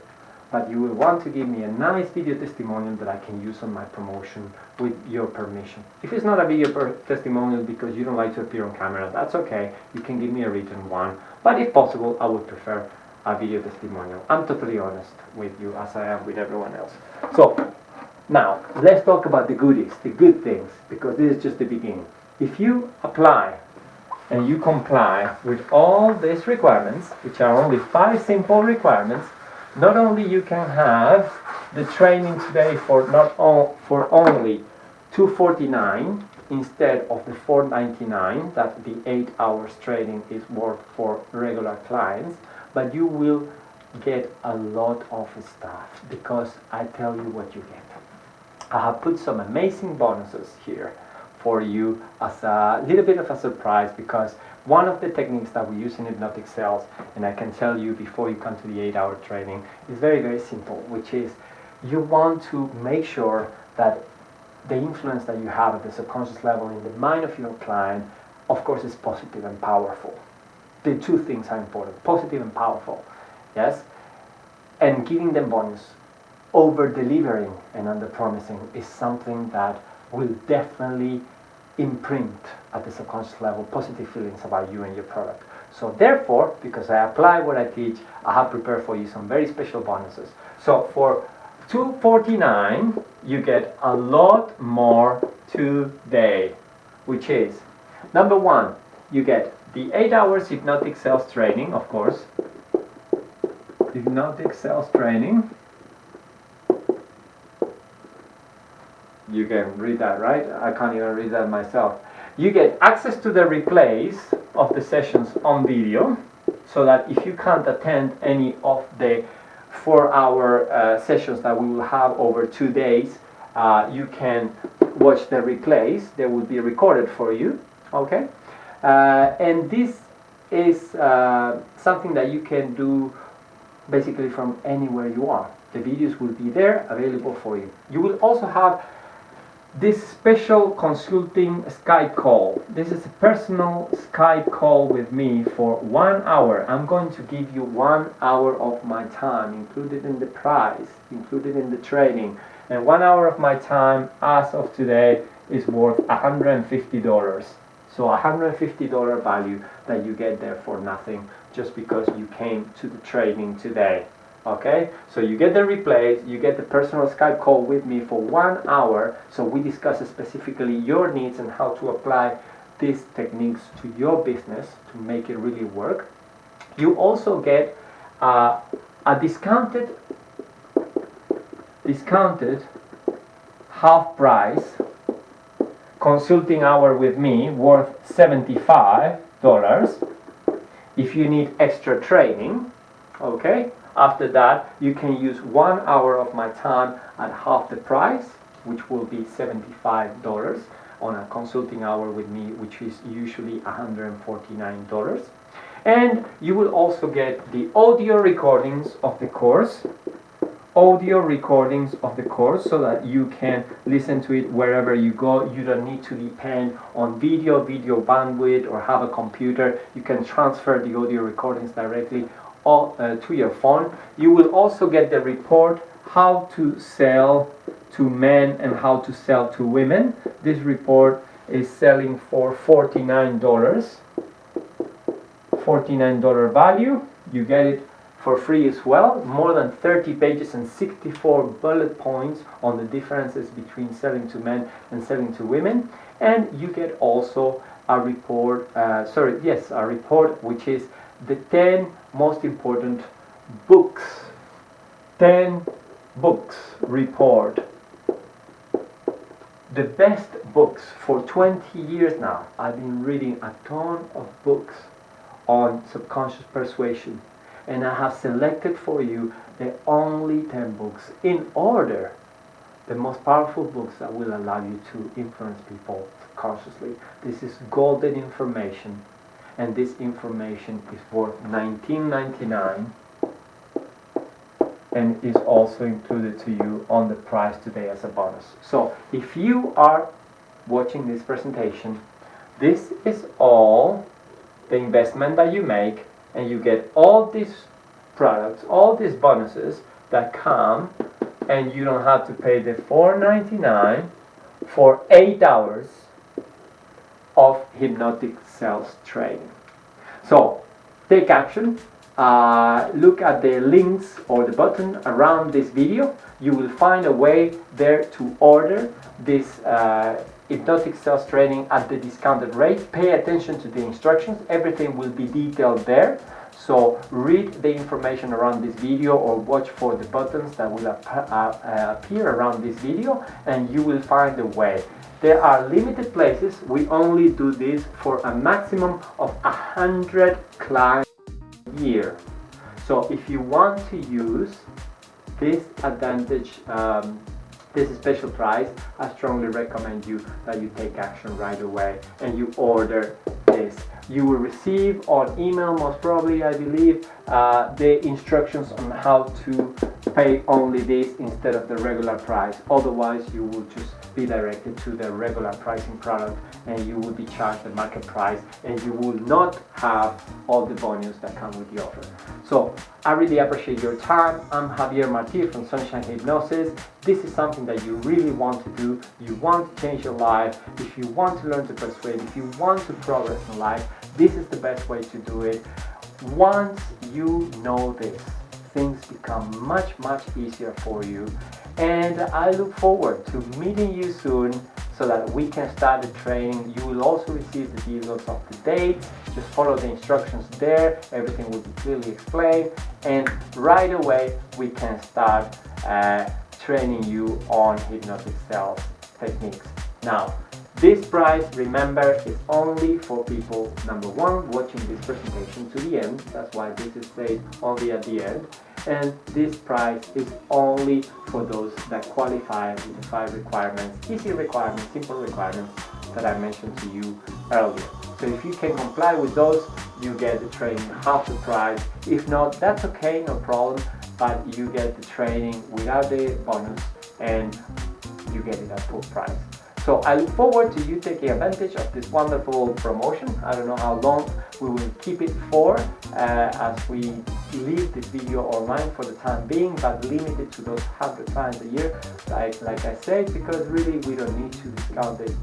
but you will want to give me a nice video testimonial that I can use on my promotion with your permission. If it's not a video testimonial because you don't like to appear on camera, that's okay. You can give me a written one, but if possible, I would prefer a video testimonial. I'm totally honest with you, as I am with everyone else. So now let's talk about the goodies, the good things, because this is just the beginning. If you apply and you comply with all these requirements, which are only 5 simple requirements, not only you can have the training today for only $249, instead of the $4.99 that the 8 hours training is worth for regular clients, but you will get a lot of stuff because I tell you what you get. I have put some amazing bonuses here for you as a little bit of a surprise, because one of the techniques that we use in Hypnotic Sales, and I can tell you before you come to the 8-hour training, is very, very simple, which is you want to make sure that the influence that you have at the subconscious level in the mind of your client, of course, is positive and powerful. The two things are important, positive and powerful, yes? And giving them bonus, over-delivering and under-promising is something that will definitely imprint at the subconscious level positive feelings about you and your product. So therefore, because I apply what I teach, I have prepared for you some very special bonuses. So for $249, you get a lot more today, which is, number one, you get the 8 hours hypnotic sales training, of course, hypnotic sales training. You can read that, right? I can't even read that myself. You get access to the replays of the sessions on video, so that if you can't attend any of the 4-hour sessions that we will have over 2 days, you can watch the replays. They will be recorded for you, okay? And this is something that you can do basically from anywhere you are. The videos will be there available for you. You will also have this special consulting Skype call. This is a personal Skype call with me for 1 hour. I'm going to give you 1 hour of my time, included in the price, included in the training. And 1 hour of my time, as of today, is worth $150. So $150 value that you get there for nothing, just because you came to the training today. Okay, so you get the replays, you get the personal Skype call with me for 1 hour, so we discuss specifically your needs and how to apply these techniques to your business to make it really work. You also get a discounted half price consulting hour with me worth $75 if you need extra training, okay? After that, you can use 1 hour of my time at half the price, which will be $75 on a consulting hour with me, which is usually $149. And you will also get the audio recordings of the course, so that you can listen to it wherever you go. You don't need to depend on video bandwidth, or have a computer. You can transfer the audio recordings directly to your phone. You will also get the report, how to sell to men and how to sell to women. This report is selling for $49 value. You get it for free as well. More than 30 pages and 64 bullet points on the differences between selling to men and selling to women. And you get also a report, a report which is the 10 most important books, 10 books report. The best books. For 20 years now, I've been reading a ton of books on subconscious persuasion, and I have selected for you the only 10 books in order, the most powerful books that will allow you to influence people subconsciously. This is golden information, and this information is worth $19.99 and is also included to you on the price today as a bonus. So if you are watching this presentation, this is all the investment that you make, and you get all these products, all these bonuses that come, and you don't have to pay the $4.99 for 8 hours of hypnotic sales training. So take action. Look at the links or the button around this video. You will find a way there to order this hypnotic sales training at the discounted rate. Pay attention to the instructions. Everything will be detailed there. So read the information around this video, or watch for the buttons that will appear around this video, and you will find a way. there are limited places. We only do this for a maximum of 100 clients a year. So if you want to use this advantage, this special price, I strongly recommend you that you take action right away and you order this. You will receive on email, most probably, I believe, the instructions on how to pay only this instead of the regular price. Otherwise, you will just be directed to the regular pricing product and you will be charged the market price and you will not have all the bonus that come with the offer. So I really appreciate your time. I'm Javier Marti from Sunshine Hypnosis. This is something that you really want to do. You want to change your life. If you want to learn to persuade, if you want to progress in life, this is the best way to do it. Once you know this, things become much easier for you. And I look forward to meeting you soon so that we can start the training. You will also receive the details of the date. Just follow the instructions there. Everything will be clearly explained. And right away, we can start training you on hypnotic sales techniques. Now, this price, remember, is only for people, number one, watching this presentation to the end. That's why this is said only at the end. And this price is only for those that qualify with the 5 requirements, easy requirements, simple requirements that I mentioned to you earlier. So if you can comply with those, you get the training half the price. If not, that's okay, no problem, but you get the training without the bonus and you get it at full price. So I look forward to you taking advantage of this wonderful promotion. I don't know how long we will keep it for as we leave this video online for the time being, but limited to those 100 clients a year, like I said, because really we don't need to discount it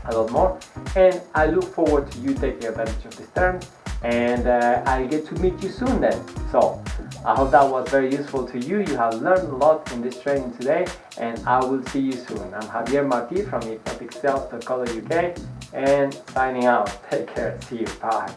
a lot more. And I look forward to you taking advantage of this term, and I get to meet you soon then. So I hope that was very useful to you. You have learned a lot in this training today, and I will see you soon. I'm Javier Marti from hypnoticsales.co.uk and signing out. Take care. See you. Bye.